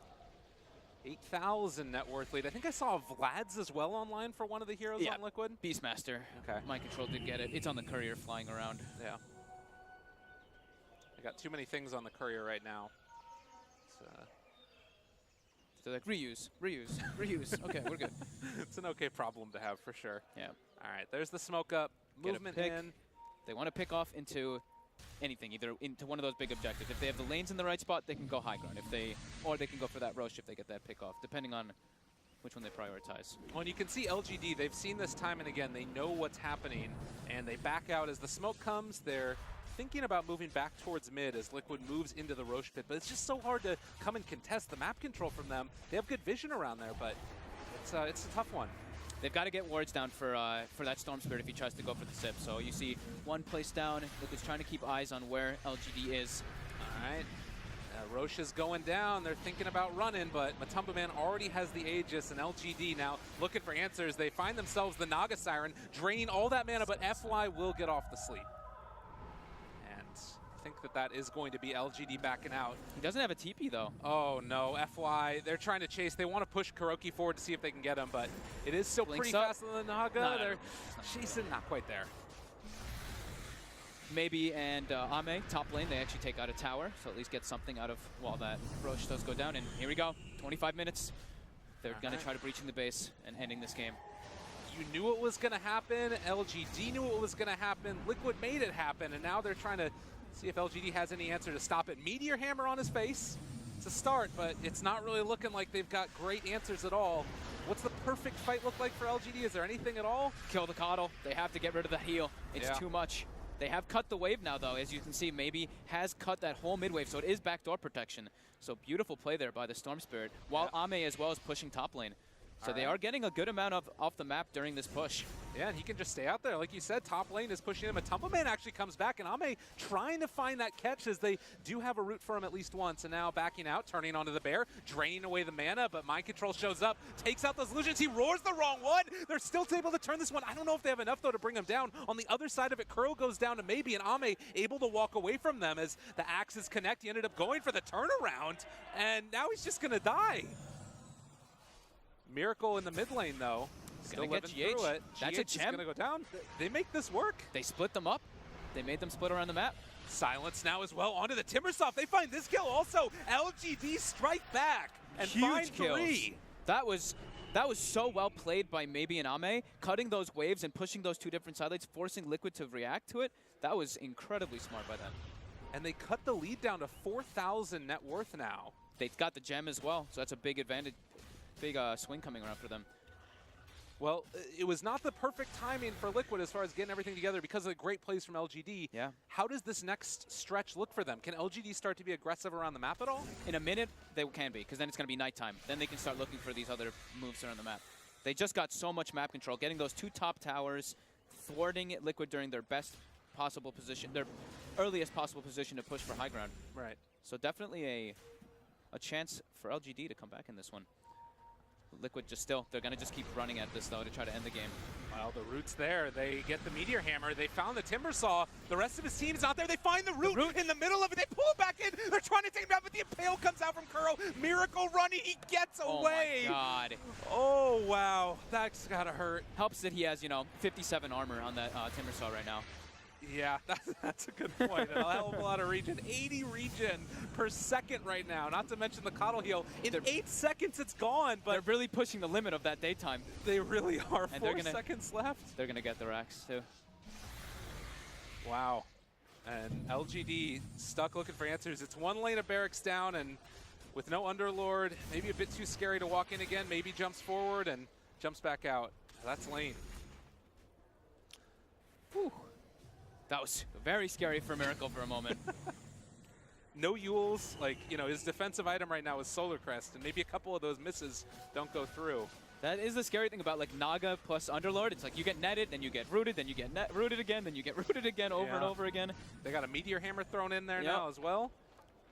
8,000 net worth lead. I think I saw Vlad's as well online for one of the heroes on Liquid. Beastmaster. Okay. Mind Control did get it. It's on the courier flying around. Yeah. I got too many things on the courier right now. So like reuse. Okay, we're good. It's an okay problem to have for sure. Yeah. All right, there's the smoke up. Movement in. They want to pick off into anything, either into one of those big objectives. If they have the lanes in the right spot, they can go high ground. Or they can go for that Roche if they get that pick off, depending on which one they prioritize. Well, and you can see LGD, they've seen this time and again. They know what's happening, and they back out as the smoke comes. They're thinking about moving back towards mid as Liquid moves into the Roche pit, but it's just so hard to come and contest the map control from them. They have good vision around there, but it's a tough one. They've got to get wards down for that Storm Spirit if he tries to go for the sip. So you see one place down. Liquid's trying to keep eyes on where LGD is. All right. Roche is going down. They're thinking about running, but Matumba Man already has the Aegis, and LGD now looking for answers. They find themselves the Naga Siren, draining all that mana, but FY will get off the sleep. And I think that is going to be LGD backing out. He doesn't have a TP, though. Oh, no. FY, they're trying to chase. They want to push Kuroki forward to see if they can get him, but it is still pretty fast on the Naga. They're chasing, not quite there. Maybe and Ame, top lane, they actually take out a tower, so at least get something out of while that Roche does go down. And here we go, 25 minutes. They're going to try to breach in the base and ending this game. You knew it was going to happen. LGD knew it was going to happen. Liquid made it happen, and now they're trying to see if LGD has any answer to stop it. Meteor Hammer on his face. It's a start, but it's not really looking like they've got great answers at all. What's the perfect fight look like for LGD? Is there anything at all? Kill the Coddle. They have to get rid of the heal. It's too much. They have cut the wave now, though. As you can see, maybe has cut that whole mid wave, so it is backdoor protection. So beautiful play there by the Storm Spirit, while Ame as well is pushing top lane. So they are getting a good amount of off the map during this push. Yeah, and he can just stay out there. Like you said, top lane is pushing him. Matumba Man actually comes back, and Ame trying to find that catch as they do have a route for him at least once. And now backing out, turning onto the bear, draining away the mana, but Mind Control shows up, takes out those illusions. He roars the wrong one. They're still able to turn this one. I don't know if they have enough, though, to bring him down. On the other side of it, Kuro goes down to maybe, and Ame able to walk away from them as the axes connect. He ended up going for the turnaround, and now he's just going to die. Miracle in the mid lane, though. Still living through it. That's a GH gem. is going to go down. They make this work. They split them up. They made them split around the map. Silence now as well onto the Timbersoft. They find this kill also. LGD strike back and find three. That was so well played by Maybe and Ame, cutting those waves and pushing those two different side lanes, forcing Liquid to react to it. That was incredibly smart by them. And they cut the lead down to 4,000 net worth now. They've got the gem as well, so that's a big advantage. Big swing coming around for them. Well, it was not the perfect timing for Liquid as far as getting everything together because of the great plays from LGD. Yeah. How does this next stretch look for them? Can LGD start to be aggressive around the map at all? In a minute, they can be, because then it's going to be nighttime. Then they can start looking for these other moves around the map. They just got so much map control, getting those two top towers, thwarting Liquid during their best possible position, their earliest possible position to push for high ground. Right. So definitely a chance for LGD to come back in this one. Liquid they're going to just keep running at this, though, to try to end the game. Well, the root's there. They get the Meteor Hammer. They found the Timbersaw. The rest of his team is out there. They find the root in the middle of it. They pull it back in. They're trying to take him down, but the Impale comes out from Kuro. Miracle running. He gets away. Oh, my God. Oh, wow. That's got to hurt. Helps that he has, 57 armor on that Timbersaw right now. Yeah, that's a good point. A hell of a lot of regen. 80 regen per second right now, not to mention the Coddle heal. In 8 seconds, it's gone, but they're really pushing the limit of that daytime. They really are. And 4 seconds left. They're going to get the racks, too. Wow. And LGD stuck looking for answers. It's one lane of barracks down, and with no Underlord, maybe a bit too scary to walk in again. Maybe jumps forward and jumps back out. That's lane. Whew. That was very scary for Miracle for a moment. No Yules, like, you know, his defensive item right now is Solar Crest, and maybe a couple of those misses don't go through. That is the scary thing about like Naga plus Underlord. It's like you get netted, then you get rooted, then you get rooted again, then you get rooted again over and over again. They got a Meteor Hammer thrown in there now as well.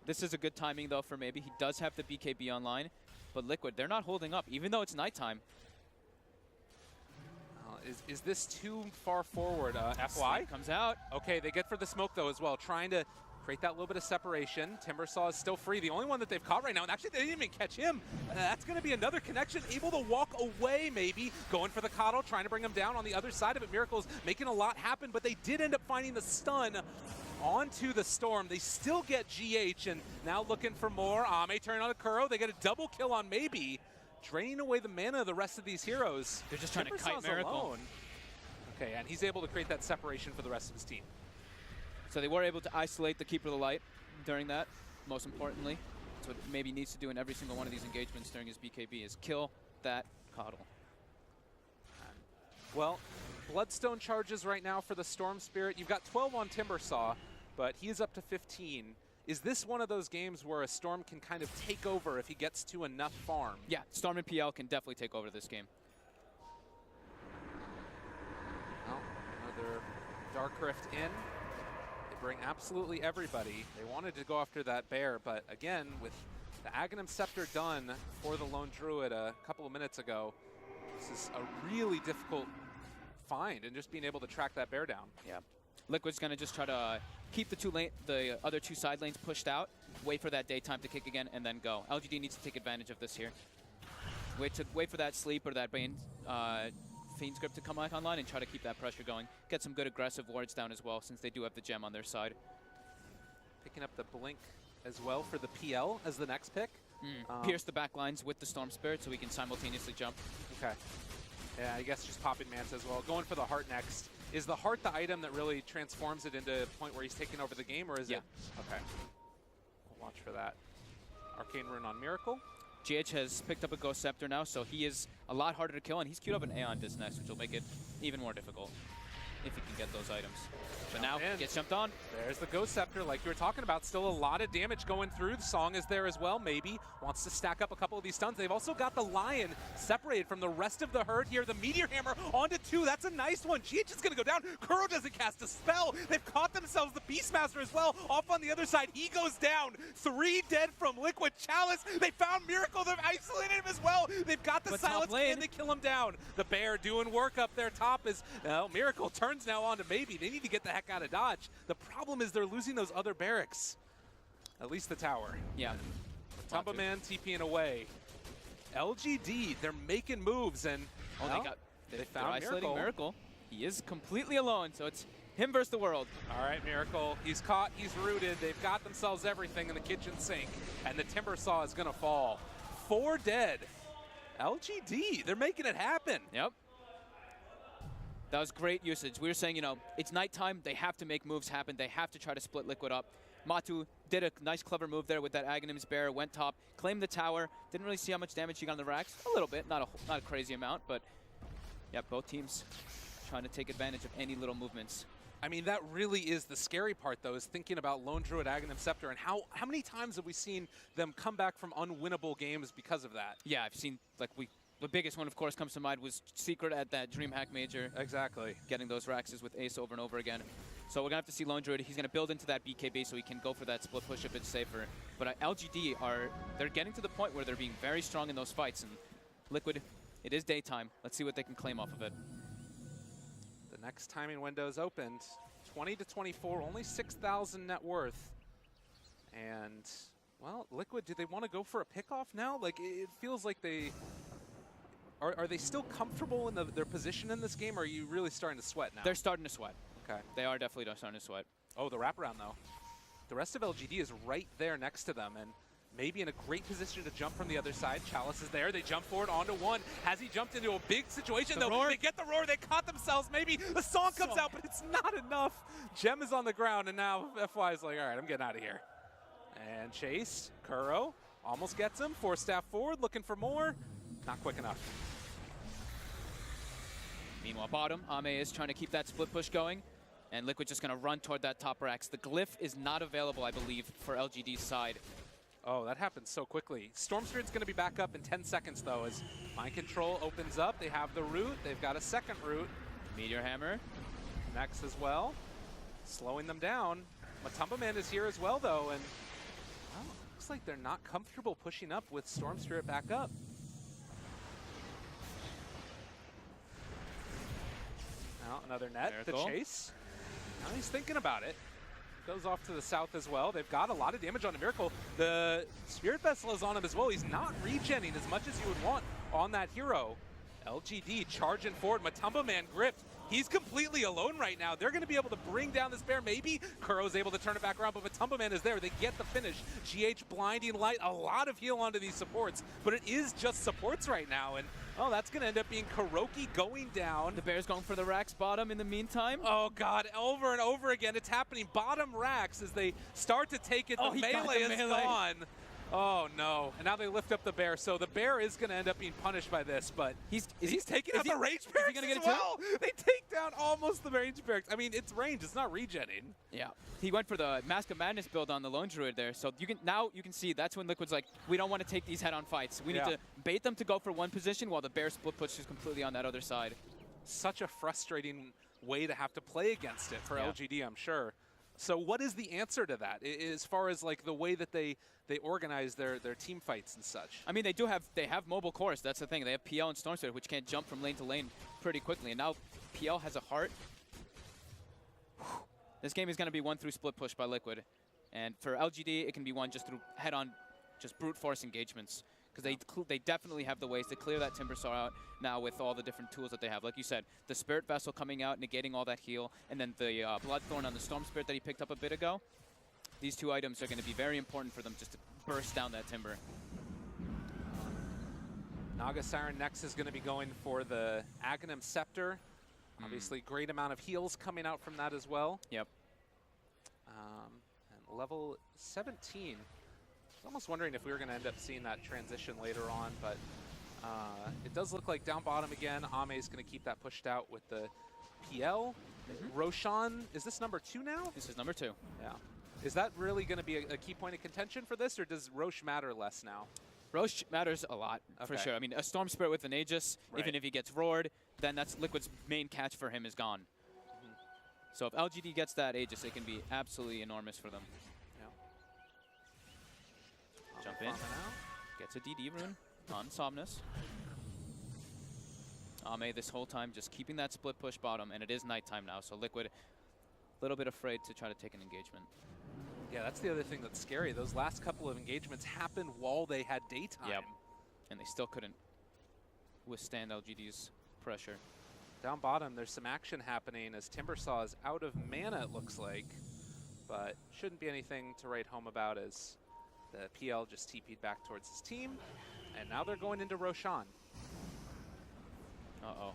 This is a good timing though for maybe. He does have the BKB online, but Liquid, they're not holding up, even though it's nighttime. Is this too far forward? FY comes out. Okay, they get for the smoke though as well, trying to create that little bit of separation. Timbersaw is still free, the only one that they've caught right now, and actually they didn't even catch him. That's going to be another connection, able to walk away maybe, going for the Coddle, trying to bring him down on the other side of it. Miracle's making a lot happen, but they did end up finding the stun onto the Storm. They still get GH, and now looking for more. Ame turning on a Kuro, they get a double kill on maybe, draining away the mana of the rest of these heroes. They're just trying to kite Timbersaw's Miracle. alone. Okay, and he's able to create that separation for the rest of his team. So they were able to isolate the Keeper of the Light during that, most importantly. That's what maybe needs to do in every single one of these engagements during his BKB is kill that Coddle. Well, Bloodstone charges right now for the Storm Spirit. You've got 12 on Timbersaw, but he is up to 15. Is this one of those games where a Storm can kind of take over if he gets to enough farm? Yeah, Storm and PL can definitely take over this game. Well, another Dark Rift in. They bring absolutely everybody. They wanted to go after that bear, but again, with the Aghanim Scepter done for the Lone Druid a couple of minutes ago, this is a really difficult find, and just being able to track that bear down. Yeah. Liquid's going to just try to keep the other two side lanes pushed out, wait for that daytime to kick again, and then go. LGD needs to take advantage of this here. Wait for that sleep or that Bane Fiend's Grip to come back online and try to keep that pressure going. Get some good aggressive wards down as well, since they do have the gem on their side. Picking up the Blink as well for the PL as the next pick. Pierce the back lines with the Storm Spirit so we can simultaneously jump. Okay. Yeah, I guess just popping Manta as well. Going for the Heart next. Is the Heart the item that really transforms it into a point where he's taking over the game, or is it? Okay. We'll watch for that. Arcane Rune on Miracle. GH has picked up a Ghost Scepter now, so he is a lot harder to kill, and he's queued up an Aeon Disc next, which will make it even more difficult if he can get those items. But now, gets jumped on. There's the Ghost Scepter, like you were talking about. Still a lot of damage going through. The Song is there as well, maybe. Wants to stack up a couple of these stuns. They've also got the Lion separated from the rest of the herd here. The Meteor Hammer onto 2. That's a nice one. GH is going to go down. Kuro doesn't cast a spell. They've caught themselves the Beastmaster as well. Off on the other side, he goes down. 3 dead from Liquid Chalice. They found Miracle. They've isolated him as well. They've got the Silence. Can they kill him down? The Bear doing work up there top is, well, Miracle turns now on to maybe. They need to get the heck out of Dodge. The problem is they're losing those other barracks. At least the tower. Yeah. Tumbaman TPing away. LGD, they're making moves, and they found isolating Miracle. He is completely alone, so it's him versus the world. All right, Miracle. He's caught, he's rooted. They've got themselves everything in the kitchen sink, and the Timbersaw is going to fall. 4 dead. LGD, they're making it happen. Yep. That was great usage. We were saying, you know, it's nighttime. They have to make moves happen. They have to try to split Liquid up. Matu did a nice, clever move there with that Aghanim's Bear. Went top, claimed the tower. Didn't really see how much damage he got on the racks. A little bit, not a crazy amount, but yeah, both teams trying to take advantage of any little movements. I mean, that really is the scary part, though, is thinking about Lone Druid, Aghanim Scepter, and how many times have we seen them come back from unwinnable games because of that? Yeah, I've seen, like, the biggest one, of course, comes to mind was Secret at that DreamHack Major. Exactly. Getting those Raxes with Ace over and over again. So we're going to have to see Lone Druid. He's going to build into that BKB so he can go for that split push if it's safer. But LGD they're getting to the point where they're being very strong in those fights. And Liquid, it is daytime. Let's see what they can claim off of it. The next timing window is opened. 20 to 24, only 6,000 net worth. And, well, Liquid, do they want to go for a pickoff now? Like, it feels like they... Are they still comfortable in their position in this game, or are you really starting to sweat now? They're starting to sweat. Okay. They are definitely starting to sweat. Oh, the wraparound, though. The rest of LGD is right there next to them, and maybe in a great position to jump from the other side. Chalice is there. They jump forward onto one. Has he jumped into a big situation, though? Roar. They get the roar. They caught themselves. Maybe the song comes out, but it's not enough. Gem is on the ground, and now FY is like, all right, I'm getting out of here. And Chase, Kuro, almost gets him. 4-staff forward, looking for more. Not quick enough. Meanwhile, bottom, Ame is trying to keep that split push going, and Liquid just going to run toward that top racks. The glyph is not available, I believe, for LGD's side. Oh, that happened so quickly. Storm Spirit's going to be back up in 10 seconds, though, as Mind Control opens up. They have the root. They've got a second root. Meteor Hammer. Next as well. Slowing them down. Matumba Man is here as well, though, and well, looks like they're not comfortable pushing up with Storm Spirit back up. Now another net Miracle. to Chase. Now he's thinking about it. Goes off to the south as well. They've got a lot of damage on a Miracle. The Spirit Vessel is on him as well. He's not regenning as much as you would want on that hero. LGD charging forward. Matumba Man gripped. He's completely alone right now. They're going to be able to bring down this bear. Maybe Kuro's able to turn it back around, but Matumba Man is there. They get the finish. GH blinding light. A lot of heal onto these supports, but it is just supports right now. And oh, that's going to end up being Kuroki going down. The Bears going for the racks bottom in the meantime. Oh, God, over and over again. It's happening. Bottom racks as they start to take it. The melee is gone. Oh, no. And now they lift up the bear. So the bear is going to end up being punished by this, but he's taking out the range barracks gonna get as it too? well. They take down almost the range barracks. I mean, it's range. It's not regenning. Yeah. He went for the Mask of Madness build on the Lone Druid there. So you can see that's when Liquid's like, we don't want to take these head-on fights. We need to bait them to go for one position while the bear split push is completely on that other side. Such a frustrating way to have to play against it for LGD, I'm sure. So what is the answer to that as far as like the way that they organize their team fights and such? I mean, they have mobile cores. That's the thing. They have PL and Storm Spirit, which can jump from lane to lane pretty quickly. And now PL has a heart. This game is going to be won through split push by Liquid. And for LGD, it can be won just through head-on, just brute force engagements. Because they definitely have the ways to clear that Timber Saw out now with all the different tools that they have. Like you said, the Spirit Vessel coming out, negating all that heal, and then the Bloodthorn on the Storm Spirit that he picked up a bit ago. These two items are going to be very important for them just to burst down that Timber. Naga Siren next is going to be going for the Aghanim Scepter. Obviously, great amount of heals coming out from that as well. Yep. And level 17. I was almost wondering if we were going to end up seeing that transition later on, but it does look like down bottom again. Ame is going to keep that pushed out with the PL. Roshan, is this number 2 now? This is number 2. Yeah. Is that really going to be a key point of contention for this, or does Rosh matter less now? Rosh matters a lot, for sure. I mean, a Storm Spirit with an Aegis, even if he gets roared, then that's Liquid's main catch for him is gone. So if LGD gets that Aegis, it can be absolutely enormous for them. Jump in, gets a DD rune on Somnus. Ame this whole time just keeping that split push bottom, and it is nighttime now, so Liquid a little bit afraid to try to take an engagement. Yeah, that's the other thing that's scary. Those last couple of engagements happened while they had daytime. Yep. And they still couldn't withstand LGD's pressure. Down bottom, there's some action happening as Timbersaw is out of mana, it looks like. But shouldn't be anything to write home about as the PL just TP'd back towards his team. And now they're going into Roshan. Uh-oh.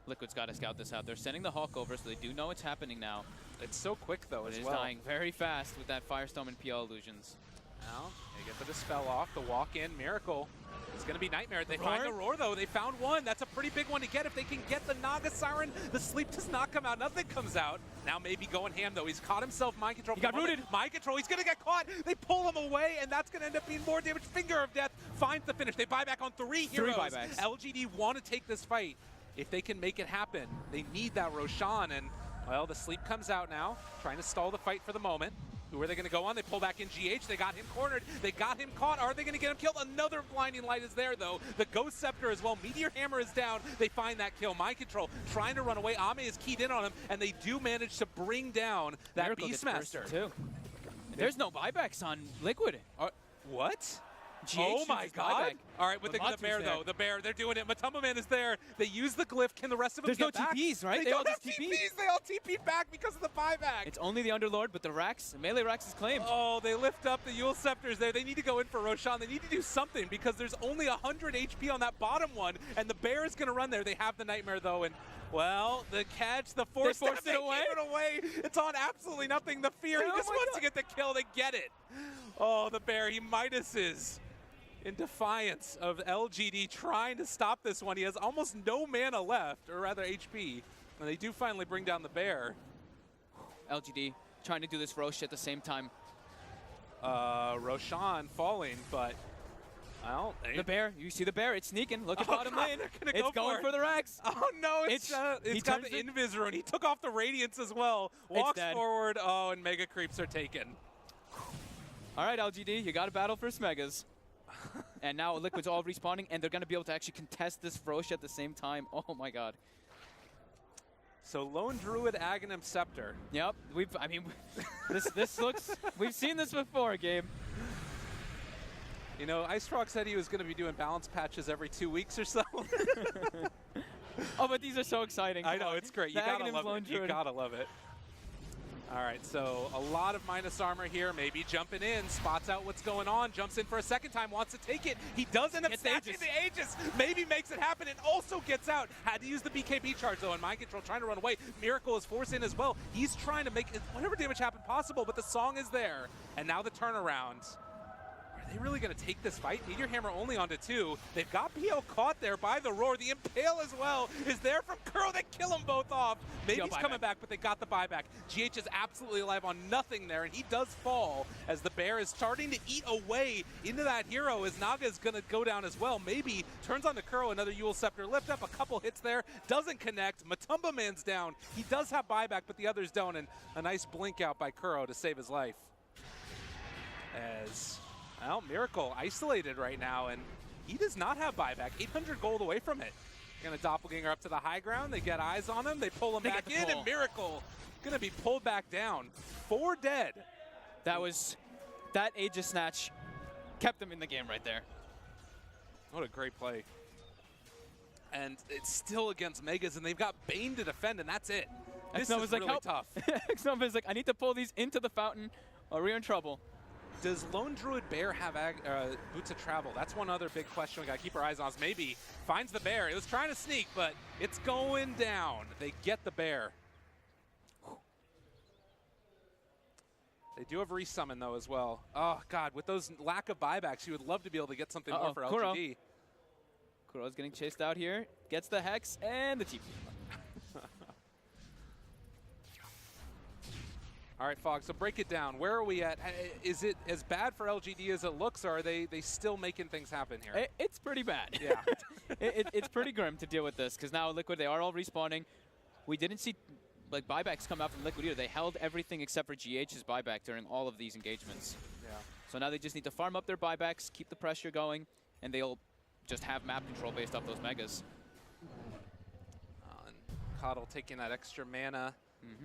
Liquid's got to scout this out. They're sending the Hawk over, so they do know it's happening now. It's so quick, though, as well. It is dying very fast with that Firestorm and PL illusions. Now, they get the Dispel off. The walk-in Miracle. It's going to be Nightmare. They find the Roar, though. They found one. That's a pretty big one to get. If they can get the Naga Siren, the sleep does not come out. Nothing comes out. Now maybe going ham, though. He's caught himself Mind Control. He got rooted. Mind Control. He's going to get caught. They pull him away, and that's going to end up being more damage. Finger of Death finds the finish. They buy back on 3 heroes. 3 buybacks. LGD want to take this fight. If they can make it happen, they need that Roshan. And, well, the sleep comes out now, trying to stall the fight for the moment. Who are they going to go on? They pull back in GH. They got him cornered. They got him caught. Are they going to get him killed? Another blinding light is there, though. The Ghost Scepter as well. Meteor Hammer is down. They find that kill. Mind Control trying to run away. Ame is keyed in on him, and they do manage to bring down that Miracle Beastmaster. too. There's no buybacks on Liquid. What? Oh my uses god. buyback. All right, but they got the bear, there. though. The bear, they're doing it. Matumba Man is there. They use the glyph. Can the rest of them There's no get back? TPs, right? They They all don't have just TP. TPs. They all TP'd back because of the buyback. It's only the Underlord, but the Rax, melee Rax is claimed. Oh, they lift up the Yule Scepters there. They need to go in for Roshan. They need to do something because there's only 100 HP on that bottom one, and the bear is going to run there. They have the Nightmare, though, and, well, the catch, the force They forced step, it away? gave it away. It's on absolutely nothing. The fear, he Oh just my wants God. to get the kill. They get it. Oh, the bear, he Midases in defiance of LGD trying to stop this one. He has almost no mana left, or rather HP, and they do finally bring down the bear. LGD trying to do this Roche at the same time. Roshan falling, but, well, The bear, you see the bear, it's sneaking. Look at Oh, bottom God, lane. they're gonna It's go going for for it. the Rax. oh no, he it's got the turns it- Invis rune. He took off the Radiance as well. Walks dead. forward, oh, and Mega Creeps are taken. All right, LGD, you got to battle for Smegas. And now Liquid's all respawning, and they're going to be able to actually contest this Roche at the same time. Oh my god. So Lone Druid, Aghanim Scepter. Yep, this looks, we've seen this before, Gabe. You know, Ice Frog said he was going to be doing balance patches every 2 weeks or so. Oh, but these are so exciting. I know, it's great. You The gotta Aghanim's love Lone it. You Druid. gotta love it. All right, so a lot of minus armor here. Maybe jumping in, spots out what's going on, jumps in for a second time, wants to take it. He does end up Gets snatching the Aegis. Maybe makes it happen and also gets out. Had to use the BKB charge though, and Mind Control trying to run away. Miracle is forced in as well. He's trying to make whatever damage happen possible, but the song is there. And now the turnaround. Are they really going to take this fight? Meteor Hammer only onto 2. They've got PL caught there by the Roar. The Impale as well is there from Kuro. They kill them both off. Maybe he's coming back, but they got the buyback. GH is absolutely alive on nothing there, and he does fall as the bear is starting to eat away into that hero as Naga is going to go down as well. Maybe turns on to Kuro, another Yule Scepter. Lift up a couple hits there. Doesn't connect. Matumba Man's down. He does have buyback, but the others don't, and a nice blink out by Kuro to save his life. As... well, Miracle isolated right now, and he does not have buyback. 800 gold away from it. Gonna doppelganger up to the high ground. They get eyes on him. They pull him back in, and Miracle gonna be pulled back down. 4 dead. That Aegis snatch kept them in the game right there. What a great play. And it's still against Megas, and they've got Bane to defend, and that's it. This is Xnova's like, really help. tough. Xnova's like, I need to pull these into the fountain, or we're in trouble. Does Lone Druid Bear have boots of travel? That's one other big question we got to keep our eyes on. Maybe finds the bear. It was trying to sneak, but it's going down. They get the bear. They do have resummon, though, as well. Oh, God, with those lack of buybacks, you would love to be able to get something more for Kuro. LGD. Kuro's getting chased out here. Gets the Hex and the TP. All right, Fog, so break it down. Where are we at? Is it as bad for LGD as it looks, or are they still making things happen here? It's pretty bad. Yeah. It's pretty grim to deal with this, because now Liquid, they are all respawning. We didn't see like buybacks come out from Liquid either. They held everything except for GH's buyback during all of these engagements. Yeah. So now they just need to farm up their buybacks, keep the pressure going, and they'll just have map control based off those megas. And Coddle taking that extra mana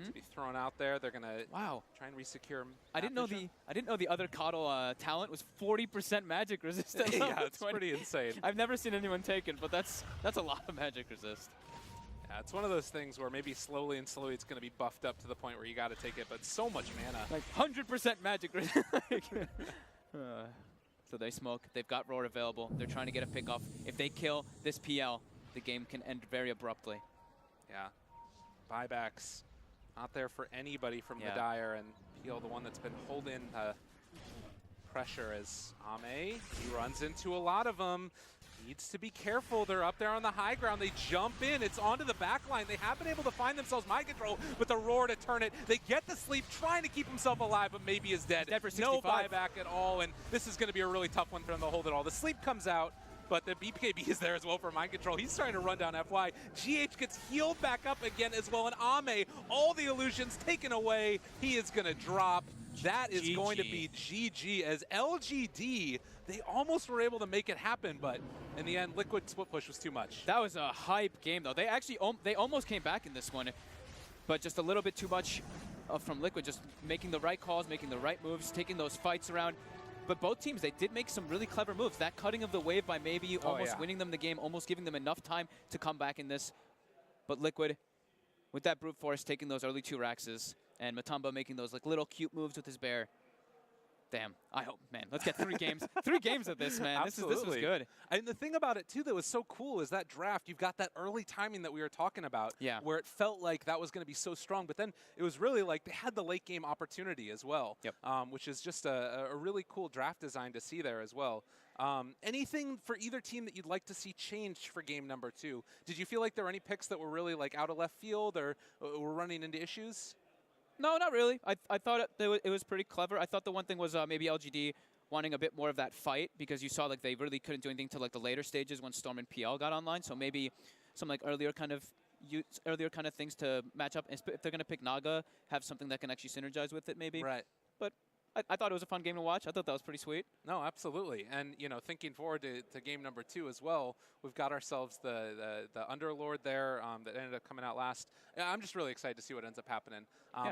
to be thrown out there. They're gonna try and resecure. I didn't know the other Coddle talent was 40% magic resistance. Yeah, it's pretty insane. I've never seen anyone take it, but that's a lot of magic resist. Yeah, it's one of those things where maybe slowly and slowly it's going to be buffed up to the point where you got to take it, but so much mana. Like 100% magic resist. So they smoke. They've got Roar available. They're trying to get a pick off. If they kill this PL, the game can end very abruptly. Yeah. Buybacks not there for anybody from the Dire, and PL the one that's been holding pressure as Ame. He runs into a lot of them. Needs to be careful. They're up there on the high ground. They jump in. It's onto the back line. They have been able to find themselves Mind Control with the Roar to turn it. They get the sleep, trying to keep himself alive, but maybe is dead. Dead for no 65. buyback at all, and this is going to be a really tough one for them to hold it all. The sleep comes out, but the BKB is there as well for Mind Control. He's trying to run down FY. GH gets healed back up again as well, and Ame, all the illusions taken away. He is going to drop. That is going to be GG as LGD, they almost were able to make it happen, but in the end, Liquid split push was too much. That was a hype game, though. They actually they almost came back in this one, but just a little bit too much from Liquid, just making the right calls, making the right moves, taking those fights around. But both teams, they did make some really clever moves. That cutting of the wave by maybe almost winning them the game, almost giving them enough time to come back in this. But Liquid, with that brute force, taking those early 2 Raxes, and Matamba making those like little cute moves with his bear. Damn, I hope, man. Let's get 3 games. 3 games of this, man. This was good. And the thing about it, too, that was so cool is that draft, you've got that early timing that we were talking about, where it felt like that was going to be so strong. But then it was really like they had the late game opportunity as well, which is just a really cool draft design to see there as well. Anything for either team that you'd like to see changed for game number 2? Did you feel like there were any picks that were really like out of left field or were running into issues? No, not really. I thought it was pretty clever. I thought the one thing was maybe LGD wanting a bit more of that fight, because you saw like they really couldn't do anything to like the later stages when Storm and PL got online. So maybe some like earlier kind of things to match up. If they're gonna pick Naga, have something that can actually synergize with it, maybe. Right. But I thought it was a fun game to watch. I thought that was pretty sweet. No, absolutely. And, you know, thinking forward to game number 2 as well, we've got ourselves the Underlord there that ended up coming out last. I'm just really excited to see what ends up happening.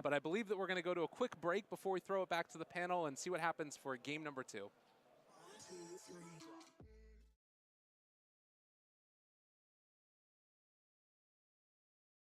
But I believe that we're going to go to a quick break before we throw it back to the panel and see what happens for game number 2.